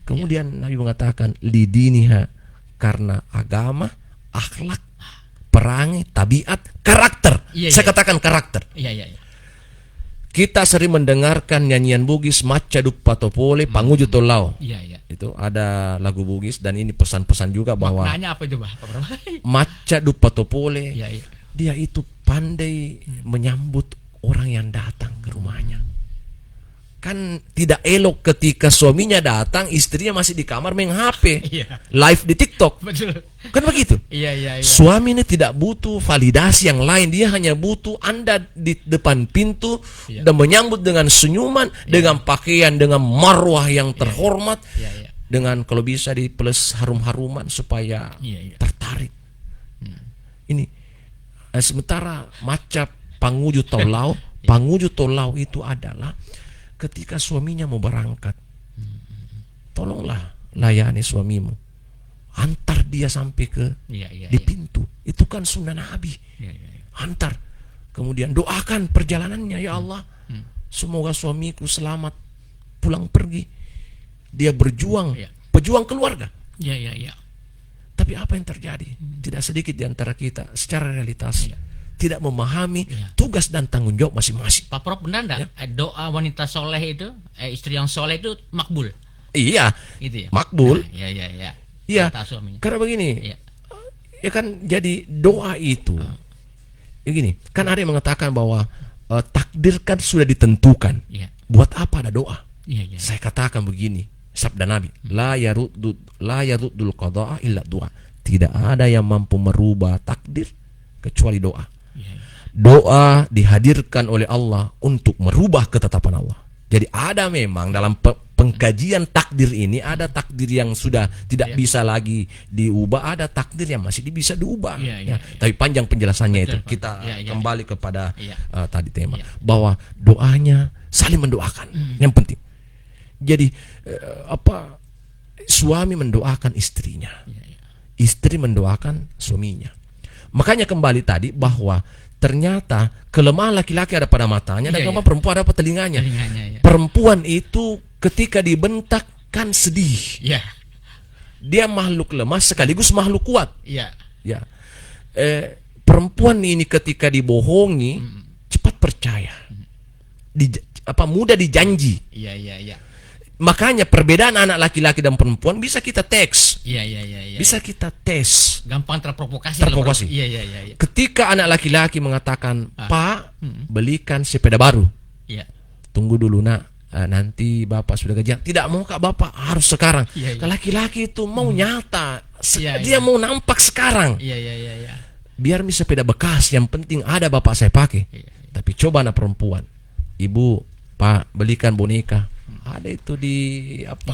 Kemudian Nabi mengatakan lidiniha, karena agama, akhlak, perangai, tabiat, karakter. Saya katakan karakter. Kita sering mendengarkan nyanyian Bugis, Maca Dupatopole, Panguju Tolau. Itu ada lagu Bugis dan ini pesan-pesan juga bahwa maknanya apa coba? Maca Dupatopole, dia itu pandai menyambut orang yang datang ke rumahnya. Kan tidak elok ketika suaminya datang, istrinya masih di kamar main HP, live di TikTok. Betul. Kan begitu? Suami ini tidak butuh validasi yang lain, dia hanya butuh Anda di depan pintu dan menyambut dengan senyuman, dengan pakaian, dengan marwah yang terhormat, dengan kalau bisa di plus harum-haruman supaya tertarik. Ini sementara Maca Panguju Tolau itu adalah ketika suaminya mau berangkat, tolonglah layani suamimu, antar dia sampai ke di pintu. Itu kan sunnah Nabi. Antar, kemudian doakan perjalanannya, ya Allah, semoga suamiku selamat pulang pergi. Dia berjuang, pejuang keluarga. Tapi apa yang terjadi? Tidak sedikit di antara kita secara realitas tidak memahami tugas dan tanggung jawab masing-masing. Pak Prof, benar enggak doa wanita soleh itu, istri yang soleh itu makbul? Iya, Gitu ya? makbul. Iya, Kata suaminya. karena begini, ya kan, jadi doa itu, ya gini, kan ada yang mengatakan bahwa takdir kan sudah ditentukan. Buat apa ada doa? Saya katakan begini, sabda Nabi, la yaruddul qada'a illa doa. Tidak ada yang mampu merubah takdir kecuali doa. Doa dihadirkan oleh Allah untuk merubah ketetapan Allah. Jadi ada memang dalam pengkajian takdir ini, ada takdir yang sudah tidak bisa lagi diubah, ada takdir yang masih bisa diubah. Tapi panjang penjelasannya. Betul, itu kita kembali kepada tadi tema bahwa doanya saling mendoakan. Yang penting. Jadi suami mendoakan istrinya, istri mendoakan suaminya. Makanya kembali tadi bahwa ternyata kelemahan laki-laki ada pada matanya dan kelemahan perempuan ada pada telinganya. Perempuan itu ketika dibentak kan sedih. Dia makhluk lemah sekaligus makhluk kuat. Perempuan ini ketika dibohongi cepat percaya. Mudah dijanji. Makanya perbedaan anak laki-laki dan perempuan bisa kita teks. Bisa kita tes. Gampang terprovokasi. Ketika anak laki-laki mengatakan, "Pak, belikan sepeda baru." Tunggu dulu, Nak. Nanti bapak sudah gajian. Tidak mau, Kak, bapak harus sekarang. Laki-laki itu mau nyata. Dia mau nampak sekarang. Biar bisa sepeda bekas, yang penting ada bapak saya pakai. Tapi coba anak perempuan, "Ibu, Pak, belikan boneka." Ada itu di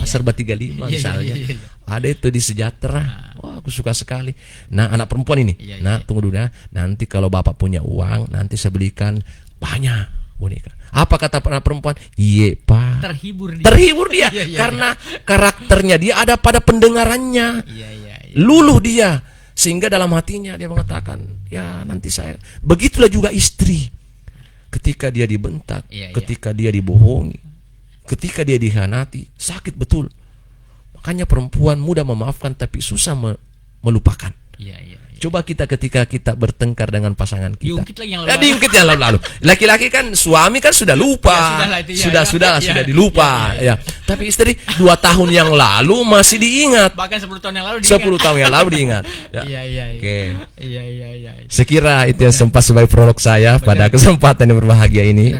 Serba 35 misalnya. Ada itu di Sejahtera. Wah, aku suka sekali. Nah, anak perempuan ini, nah tunggu dulu ya. Nanti kalau bapak punya uang, nanti saya belikan banyak boneka. Apa kata anak perempuan? Iya, Pak. Terhibur dia. Karena karakternya dia ada pada pendengarannya. Luluh dia. Sehingga dalam hatinya dia mengatakan, ya nanti saya. Begitulah juga istri. Ketika dia dibentak, ketika dia dibohongi, ketika dia dikhianati, sakit betul. Makanya perempuan mudah memaafkan tapi susah melupakan. Coba ketika kita bertengkar dengan pasangan kita, diungkit yang lalu. Laki-laki kan, suami kan sudah lupa, sudah dilupa. Tapi istri 2 tahun yang lalu masih diingat. Bahkan 10 tahun yang lalu diingat. 10 tahun yang lalu diingat. Oke. Sekira itu yang sempat sebagai prolog saya pada kesempatan yang berbahagia ini.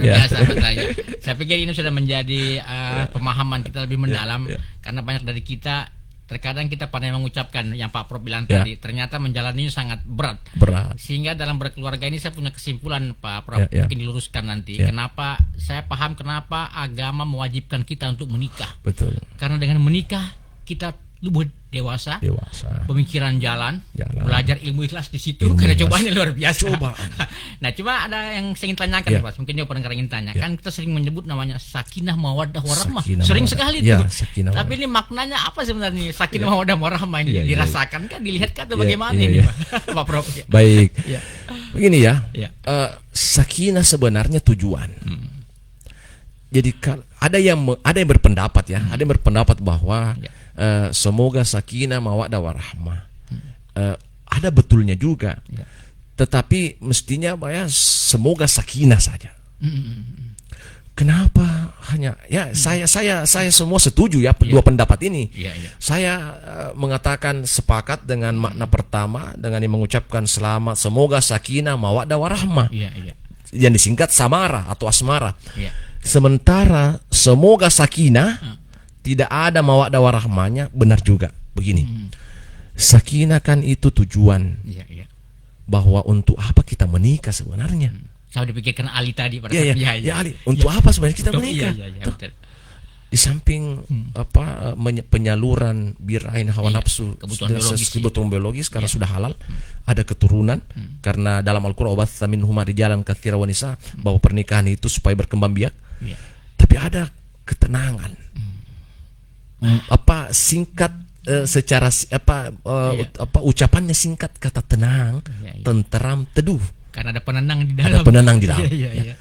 Saya pikir ini sudah menjadi pemahaman kita lebih mendalam, karena banyak dari kita terkadang kita pandai mengucapkan yang Pak Prof bilang tadi, ternyata menjalaninya sangat berat. Sehingga dalam berkeluarga ini saya punya kesimpulan, Pak Prof, mungkin diluruskan nanti. Kenapa saya paham kenapa agama mewajibkan kita untuk menikah. Betul. Karena dengan menikah kita lebih dewasa. Pemikiran jalan, belajar ilmu ikhlas di situ, karena cobaannya luar biasa. Nah, cuma ada yang saya ingin tanyakan, Pak. Mungkin juga pendengar ingin tanya. Kan kita sering menyebut namanya sakinah mawaddah warahmah. Sering sekali itu. Tapi ini maknanya apa sebenarnya sakinah mawaddah warahmah ini? Dirasakan kan, dilihat kan, atau bagaimana ini, Pak Prof? Baik. Begini ya. Sakinah sebenarnya tujuan. Jadi ada yang berpendapat ada yang berpendapat bahwa semoga sakinah mawaddah warahmah. Ada betulnya juga. Tetapi mestinya semoga sakinah saja. Kenapa hanya saya semua setuju dua pendapat ini. Saya mengatakan sepakat dengan makna pertama dengan yang mengucapkan selamat semoga sakinah mawaddah warahmah. Yang disingkat samara atau asmara. Sementara semoga sakinah tidak ada mawaddah warahmahnya, benar juga. Begini. Sakinah kan itu tujuan. Bahwa untuk apa kita menikah sebenarnya? Saya dipikirkan Ali tadi pada Ali. Untuk apa sebenarnya kita menikah? Di samping penyaluran birain hawa nafsu, kebutuhan biologis karena sudah halal, ada keturunan karena dalam Al-Qur'an wabatha minhuma rijalan katsiran wa nisa, bahwa pernikahan itu supaya berkembang biak. Tapi ada ketenangan. singkat, secara ucapannya singkat, kata tenang, tenteram, teduh. Karena ada penenang di Ada dalam. penenang di dalam. Iya.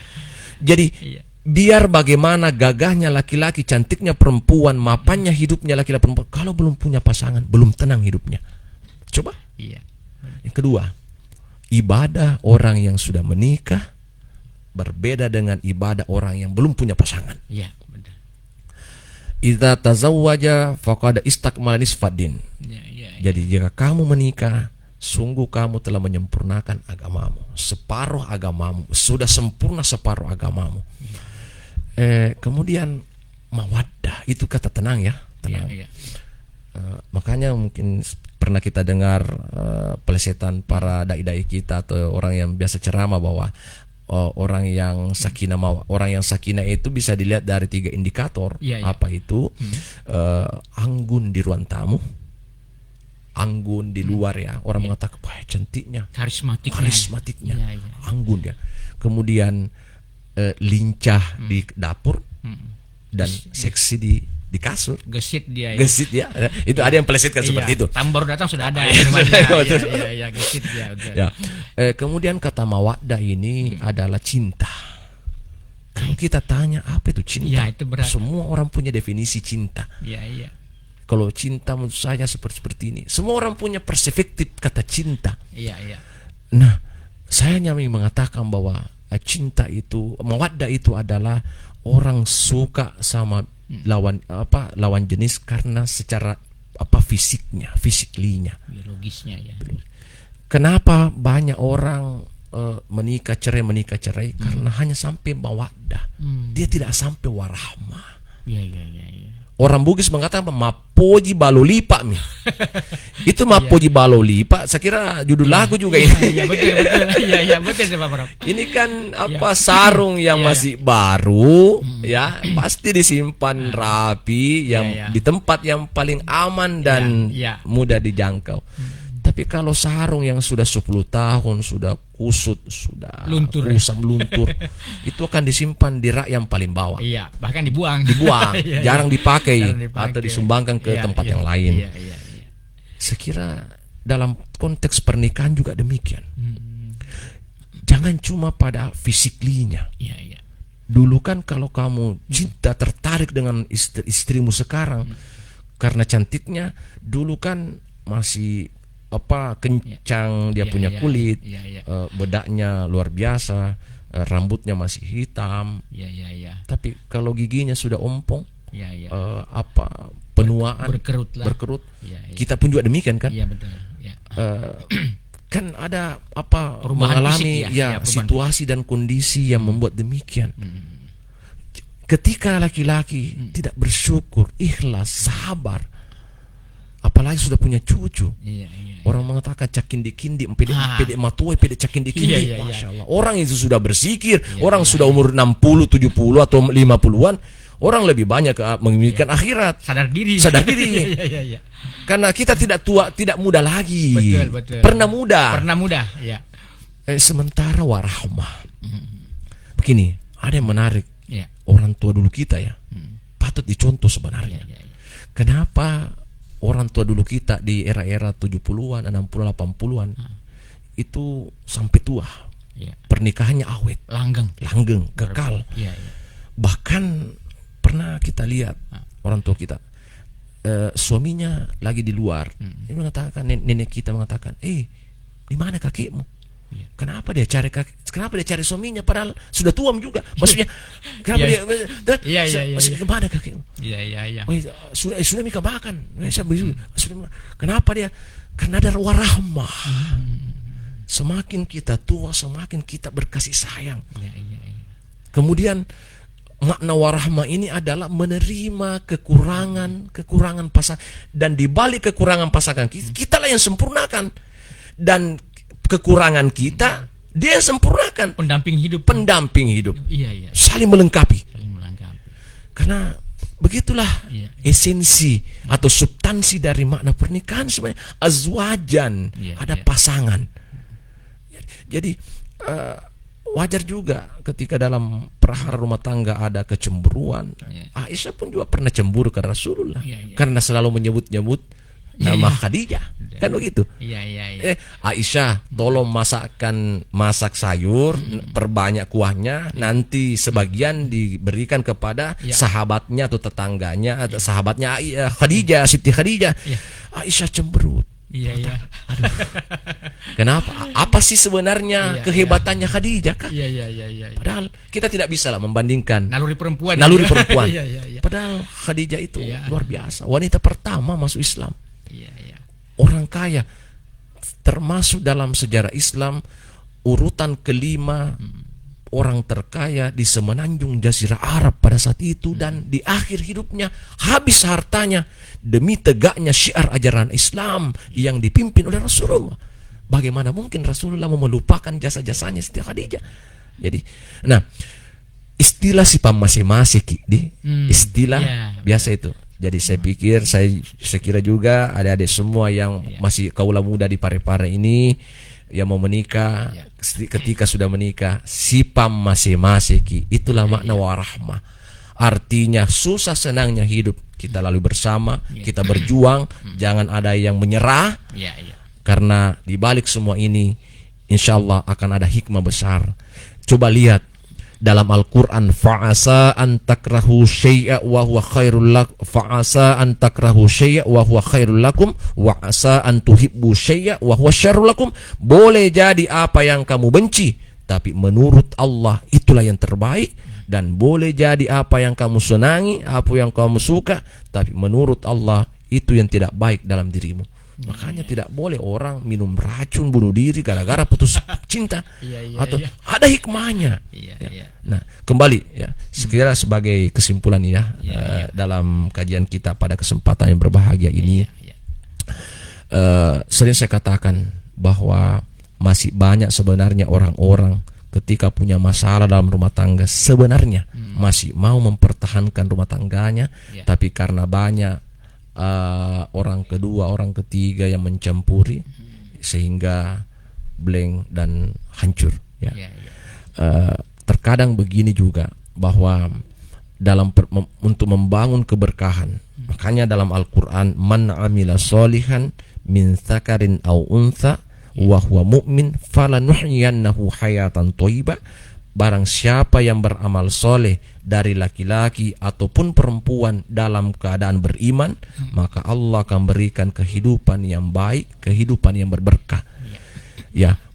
Jadi Iya. biar bagaimana gagahnya laki-laki, cantiknya perempuan, mapannya hidupnya laki-laki perempuan, kalau belum punya pasangan, belum tenang hidupnya. Coba. Iya. Yang kedua, ibadah orang yang sudah menikah berbeda dengan ibadah orang yang belum punya pasangan. Iya, benar. Idza tazawwaja faqad istakmala nisfaddin. Iya. Jadi jika kamu menikah, sungguh kamu telah menyempurnakan agamamu. Separuh agamamu, sudah sempurna separuh agamamu. Kemudian mawaddah, itu kata tenang ya, tenang. Iya. Makanya mungkin pernah kita dengar pelesetan para dai-dai kita atau orang yang biasa ceramah bahwa orang yang sakinah itu bisa dilihat dari 3 indikator. Iya. Apa itu? Anggun di ruang tamu, anggun di luar ya. Orang mengatakan, wah cantiknya, karismatiknya, Iya. anggun ya. Kemudian lincah di dapur dan seksi di kasur. Gesit dia ya. Gesit ya. Itu ada yang pelesetkan seperti itu. Tamu baru datang sudah ada. Iya, gesit dia. Ya. Kemudian kata mawaddah ini adalah cinta. Kalau kita tanya apa itu cinta? Ya, itu berat. Semua orang punya definisi cinta. Iya. Kalau cinta menurut saya seperti ini. Semua orang punya perspektif kata cinta. Iya. Nah, saya hanya mengatakan bahwa cinta itu, mawaddah itu adalah orang suka sama lawan jenis karena secara fisiklinya. Biologisnya ya. Kenapa banyak orang menikah cerai karena hanya sampai mawaddah. Dia tidak sampai warahmah. Iya. Orang Bugis mengatakan mapoji balolipa mi. Itu mapoji balolipa, saya kira judul lagu juga ini. Iya, betul. Iya, betul Pak Prof. Ini kan sarung yang masih baru ya, pasti disimpan rapi yang di tempat yang paling aman dan mudah dijangkau. Tapi kalau sarung yang sudah 10 tahun, sudah kusut, sudah luntur, itu akan disimpan di rak yang paling bawah. Iya, bahkan dibuang. Jarang dipakai atau disumbangkan ke tempat yang lain. Iya. Sekira dalam konteks pernikahan juga demikian. Jangan cuma pada fisiklinya. Iya. Dulu kan kalau kamu cinta tertarik dengan istrimu sekarang karena cantiknya, dulu kan masih kencang dia punya kulit, bedaknya luar biasa, rambutnya masih hitam. Iya. Tapi kalau giginya sudah ompong, penuaan, berkerut. Iya. Kita pun juga demikian kan? Iya, betul. Iya. Kan ada Perubahan mengalami fisik, situasi dan kondisi yang membuat demikian. Ketika laki-laki tidak bersyukur, ikhlas, sabar, apalagi sudah punya cucu. Iya. Orang mengatakan cakindi-kindi, pede matuai, pede cakindi-kindi. Iya. Masya Allah. Orang itu sudah bersikir, orang sudah umur 60, 70 atau 50-an, orang lebih banyak menginginkan akhirat. Sadar diri. Iya. Karena kita tidak tua, tidak muda lagi. Betul. Pernah muda. Iya. Sementara warahmah. Begini, ada yang menarik. Iya. Orang tua dulu kita ya, patut dicontoh sebenarnya. Iya. Kenapa orang tua dulu kita di era-era 70-an, 60-an, 80-an itu sampai tua. Iya. Pernikahannya awet, langgeng, kekal. Iya. Bahkan pernah kita lihat orang tua kita, suaminya lagi di luar. Dia mengatakan, nenek kita mengatakan, di mana kakekmu? Iya. Kenapa dia cari suaminya padahal sudah tua juga? Maksudnya kenapa dia? Iya. Kemana kakekmu? Iya. Sudah nikah makan. Kenapa dia? Karena ada warahmah. Semakin kita tua, semakin kita berkasih sayang. Iya. Kemudian makna warahmah ini adalah menerima kekurangan pasangan, dan di balik kekurangan pasangan kita lah yang sempurnakan, dan kekurangan kita dia yang sempurnakan. Pendamping hidup. Iya. Saling melengkapi. Karena begitulah esensi atau substansi dari makna pernikahan sebenarnya. Azwajan, ada pasangan. Jadi wajar juga ketika dalam perahara rumah tangga ada kecemburuan. Aisyah pun juga pernah cemburu ke Rasulullah karena selalu menyebut-nyebut nama Khadijah, kan begitu. Aisyah, tolong masak sayur, perbanyak kuahnya, nanti sebagian diberikan kepada sahabatnya atau tetangganya atau sahabatnya Khadijah, Siti Khadijah. Aisyah cemberut. Aduh. Kenapa? Apa sih sebenarnya kehebatannya Khadijah kan? Padahal kita tidak bisa lah membandingkan naluri perempuan. Padahal Khadijah itu luar biasa, wanita pertama masuk Islam. Orang kaya, termasuk dalam sejarah Islam urutan kelima orang terkaya di semenanjung Jazirah Arab pada saat itu, dan di akhir hidupnya habis hartanya demi tegaknya syiar ajaran Islam yang dipimpin oleh Rasulullah. Bagaimana mungkin Rasulullah mau melupakan jasa-jasanya Siti Khadijah? Jadi, nah, istilah sifat masing-masing istilah biasa itu. Jadi saya pikir, saya kira juga adik-adik semua yang masih kaula muda di Parepare ini yang mau menikah, ketika sudah menikah, sifat masing-masing itulah makna warahmah. Artinya susah senangnya hidup kita lalu bersama, kita berjuang, jangan ada yang menyerah. Karena di balik semua ini insya Allah akan ada hikmah besar. Coba lihat dalam Al-Quran, fa'asa an takrahu syai'a wa huwa khairul lakum, fa'asa an takrahu syai'a wa huwa khairul lakum, wa asa an tuhibbu syai'a wa huwa syarrul lakum. Boleh jadi apa yang kamu benci, tapi menurut Allah itulah yang terbaik. Dan boleh jadi apa yang kamu senangi, apa yang kamu suka, tapi menurut Allah itu yang tidak baik dalam dirimu. Makanya tidak boleh orang minum racun, bunuh diri gara-gara putus cinta. Atau ada hikmahnya. Nah, kembali ya, sekira sebagai kesimpulan dalam kajian kita pada kesempatan yang berbahagia ini, sering saya katakan bahwa masih banyak sebenarnya orang-orang ketika punya masalah dalam rumah tangga sebenarnya masih mau mempertahankan rumah tangganya, tapi karena banyak orang kedua, orang ketiga yang mencampuri sehingga blank dan hancur. Terkadang begini juga bahwa dalam untuk membangun keberkahan, makanya dalam Al-Quran, man amila solihan min dzakarin aw untha wa huwa mu'min falanuhyiyannahu hayatan thayyibah. Barang siapa yang beramal soleh dari laki-laki ataupun perempuan dalam keadaan beriman, maka Allah akan berikan kehidupan yang baik, kehidupan yang berberkah.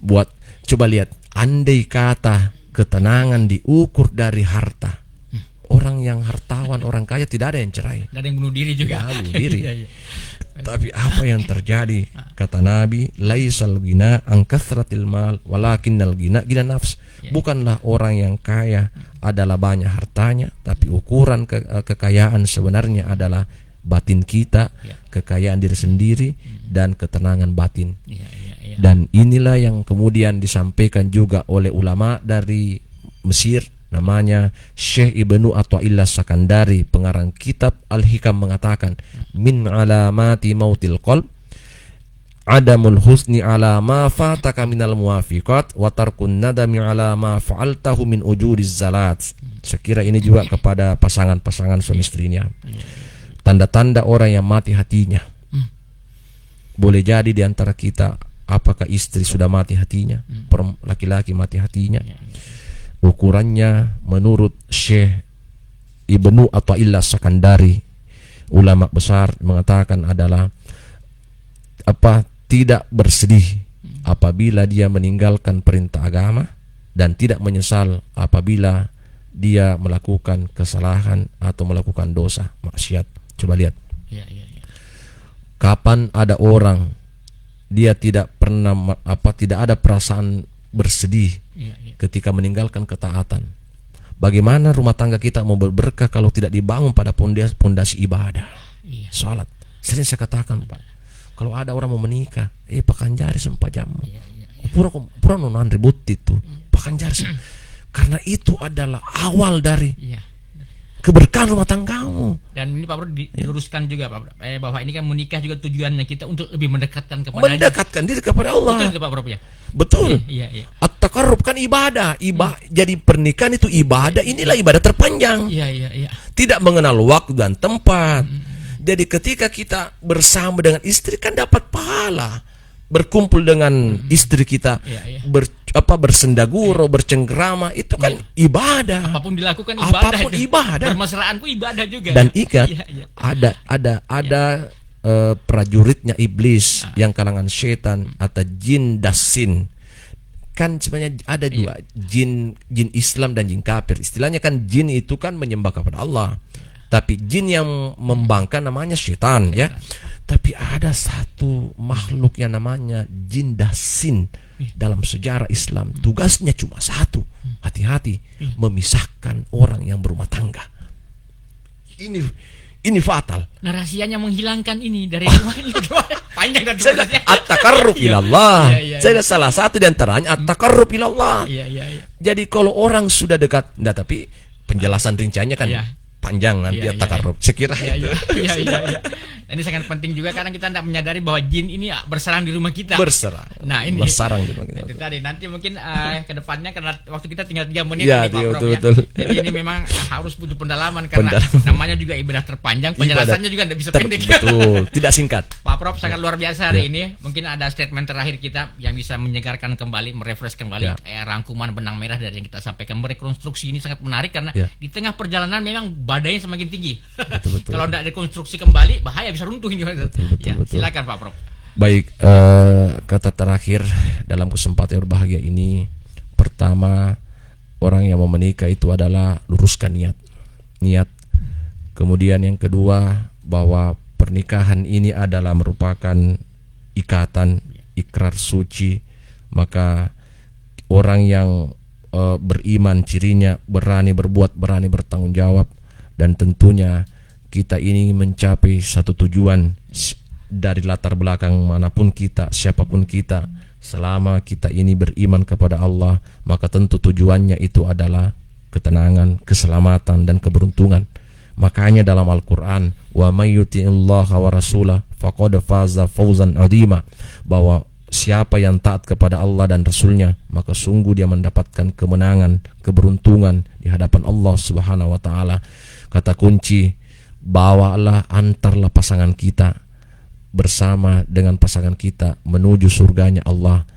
Buat coba lihat, andai kata ketenangan diukur dari harta, orang yang hartawan, orang kaya tidak ada yang cerai, tidak ada yang bunuh diri juga. Bunuh diri. Tapi apa yang terjadi? Kata Nabi, laisal ghina an kathratil mal walakinnal ghina ghina nafs. Bukanlah orang yang kaya adalah banyak hartanya, tapi ukuran kekayaan sebenarnya adalah batin kita, kekayaan diri sendiri dan ketenangan batin. Dan inilah yang kemudian disampaikan juga oleh ulama dari Mesir, namanya Syekh Ibnu Athaillah Sakandari, pengarang kitab Al-Hikam, mengatakan, min alamati mautil qalb adamul husni ala ma fataka minal muwafiqat wa tarkun nadami ala ma fa'altahu min ujuriz zalat. Sekira ini juga kepada pasangan-pasangan suami istrinya. Tanda-tanda orang yang mati hatinya. Boleh jadi di antara kita, apakah istri sudah mati hatinya, laki-laki mati hatinya. Ukurannya menurut Syekh Ibnu Athaillah Sakandari, ulama besar, mengatakan adalah tidak bersedih apabila dia meninggalkan perintah agama dan tidak menyesal apabila dia melakukan kesalahan atau melakukan dosa maksiat. Coba lihat, kapan ada orang dia tidak pernah tidak ada perasaan bersedih ketika meninggalkan ketaatan. Bagaimana rumah tangga kita mau berberkah kalau tidak dibangun pada pondasi ibadah, salat. Sering saya katakan, Pak, kalau ada orang mau menikah, pakanjari sempajamu, pura nonan ribut itu, pakanjari, karena itu adalah awal dari keberkahan rumah tanggamu. Dan ini Pak Bro diluruskan juga Pak Bro, bahwa ini kan menikah juga tujuannya kita untuk lebih mendekatkan kepada Mendekatkan diri kepada Allah. Betul Pak Bro ya. Betul. Iya. At-taqarrub kan ibadah. Jadi pernikahan itu ibadah. Inilah ibadah terpanjang. Iya. Tidak mengenal waktu dan tempat. Jadi ketika kita bersama dengan istri kan dapat pahala. Berkumpul dengan istri kita, bersendaguro, bercengkrama, itu kan ibadah. Apapun dilakukan ibadah. Apapun ibadah. Bermesraan pun ibadah juga. Dan ingat, ada prajuritnya iblis yang kalangan setan atau jin dasin. Kan sebenarnya ada dua, jin Islam dan jin kafir. Istilahnya kan jin itu kan menyembah kepada Allah. Tapi jin yang membangkang namanya setan, ya. Tapi ada satu makhluk yang namanya jin dasin dalam sejarah Islam. Tugasnya cuma satu, hati-hati, memisahkan orang yang berumah tangga. Ini fatal. Narasinya menghilangkan ini dari rumah ini. Panjang dan at-taqarrub ilallah. Saya salah satu di antaranya at-taqarrub ilallah. Iya. Jadi kalau orang sudah dekat, tapi penjelasan rinciannya kan panjang nanti at-taqarrub. Sekira itu. Iya. Ini sangat penting juga karena kita tidak menyadari bahwa jin ini berserang di rumah kita. Berserang. Nah, ini bersarang di rumah kita. Itu tadi nanti mungkin ke depannya karena waktu kita tinggal 3 menit ya, nih, Pak Prof, betul. Jadi ini memang harus butuh pendalaman karena namanya juga ibadah terpanjang, penjelasannya juga tidak bisa pendek. Betul, tidak singkat. Pak Prof sangat luar biasa hari ini. Mungkin ada statement terakhir kita yang bisa menyegarkan kembali, merefresh kembali rangkuman benang merah dari yang kita sampaikan. Rekonstruksi ini sangat menarik karena di tengah perjalanan memang badainya semakin tinggi. Betul. Kalau tidak rekonstruksi kembali bahaya, bisa runtuh ini. Betul. Silakan Pak Prof. Baik, kata terakhir dalam kesempatan berbahagia ini, pertama, orang yang mau menikah itu adalah luruskan niat. Kemudian yang kedua, bahwa pernikahan ini adalah merupakan ikatan, ikrar suci. Maka orang yang beriman cirinya berani berbuat, berani bertanggung jawab. Dan tentunya kita ini mencapai satu tujuan dari latar belakang manapun kita, siapapun kita, selama kita ini beriman kepada Allah, maka tentu tujuannya itu adalah ketenangan, keselamatan dan keberuntungan. Makanya dalam Al-Qur'an, wa may yuti'illaha wa rasulahu faqad faza fawzan 'azima, bahwa siapa yang taat kepada Allah dan Rasulnya, maka sungguh dia mendapatkan kemenangan, keberuntungan di hadapan Allah Subhanahu wa taala. Kata kunci, bawalah, antarlah pasangan kita bersama dengan pasangan kita menuju surganya Allah.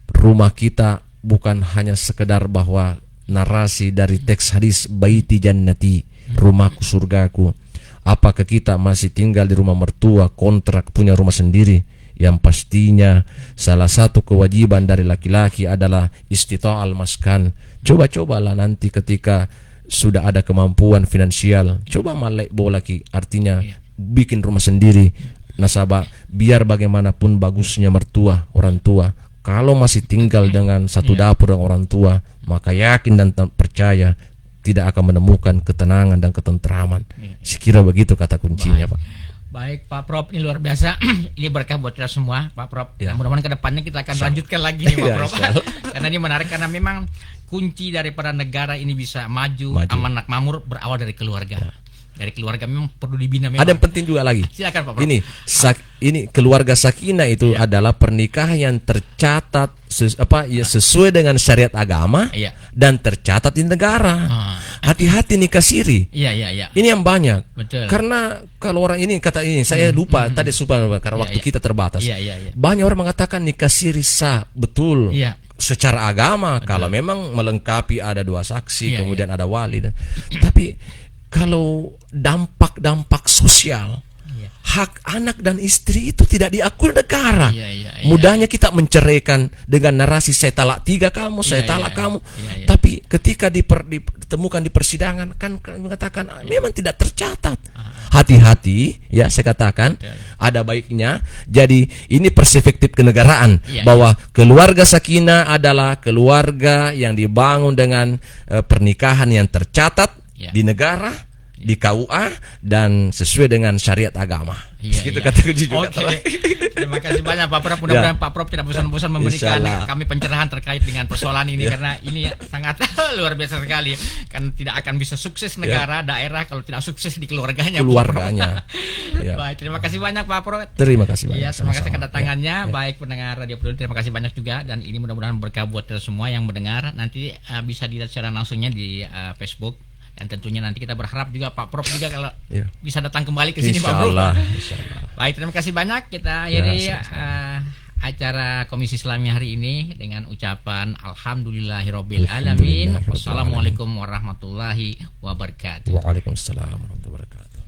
Rumah kita bukan hanya sekedar bahwa narasi dari teks hadis baiti jannati, rumahku surgaku. Apakah kita masih tinggal di rumah mertua, kontrak, punya rumah sendiri? Yang pastinya salah satu kewajiban dari laki-laki adalah istita'al maskan. Coba-cobalah nanti ketika sudah ada kemampuan finansial, coba malek bolaki, artinya bikin rumah sendiri. Nasabah, biar bagaimanapun bagusnya mertua, orang tua, kalau masih tinggal dengan satu dapur dengan orang tua, maka yakin dan percaya tidak akan menemukan ketenangan dan ketentraman. Sekira begitu kata kuncinya, Pak. Baik Pak Prof, ini luar biasa. Ini berkah buat kita semua Pak Prof. Mudah-mudahan kedepannya kita akan lanjutkan lagi nih Pak Prof. Karena ini menarik, karena memang kunci daripada negara ini bisa maju. Aman makmur berawal dari keluarga. Dari keluarga memang perlu dibina memang. Ada yang penting juga lagi. Silakan Pak Prof. Ini keluarga sakinah itu adalah pernikahan yang tercatat sesuai dengan syariat agama dan tercatat di negara. Hati-hati nikah siri. Iya. Ini yang banyak. Betul. Karena kalau orang ini kata ini, saya lupa tadi karena waktu kita terbatas. Banyak orang mengatakan nikah siri sah, betul. Secara agama, kalau memang melengkapi ada 2 saksi, kemudian ada wali. Tapi kalau dampak sosial, hak anak dan istri itu tidak diakui negara. Mudahnya kita menceraikan dengan narasi saya talak 3 kamu, saya talak kamu. Tapi ketika ditemukan di persidangan kan mengatakan memang tidak tercatat. Hati-hati ya, saya katakan ada baiknya. Jadi ini perspektif kenegaraan bahwa keluarga sakinah adalah keluarga yang dibangun dengan pernikahan yang tercatat di negara di KUA dan sesuai dengan syariat agama. Iya, Gitu iya. kata kunci juga. Oke. Terima kasih banyak Pak Prof. Mudah-mudahan Pak Prof tidak bosan-bosan memberikan Insyaallah. kami pencerahan terkait dengan persoalan ini karena ini sangat luar biasa sekali. Kan tidak akan bisa sukses negara, daerah kalau tidak sukses di keluarganya. Pak Prof. Keluarganya. Ya. Baik, terima kasih banyak Pak Prof. Terima kasih banyak. Iya, terima kasih Sama-sama. kedatangannya. Ya. Baik pendengar Radio Peduli, terima kasih banyak juga dan ini mudah-mudahan berkah buat kita semua yang mendengar. Nanti bisa dilihat secara langsungnya di Facebook dan tentunya nanti kita berharap juga Pak Prof juga kalau Ya. bisa datang kembali ke sini Pak Prof. Insyaallah. Insyaallah. Baik, terima kasih banyak. Kita akhiri sama-sama. acara Komisi Islamiyah hari ini dengan ucapan Alhamdulillahirabbil alamin. Alhamdulillahirabbil alamin. Wassalamualaikum warahmatullahi wabarakatuh. Waalaikumsalam warahmatullahi wabarakatuh.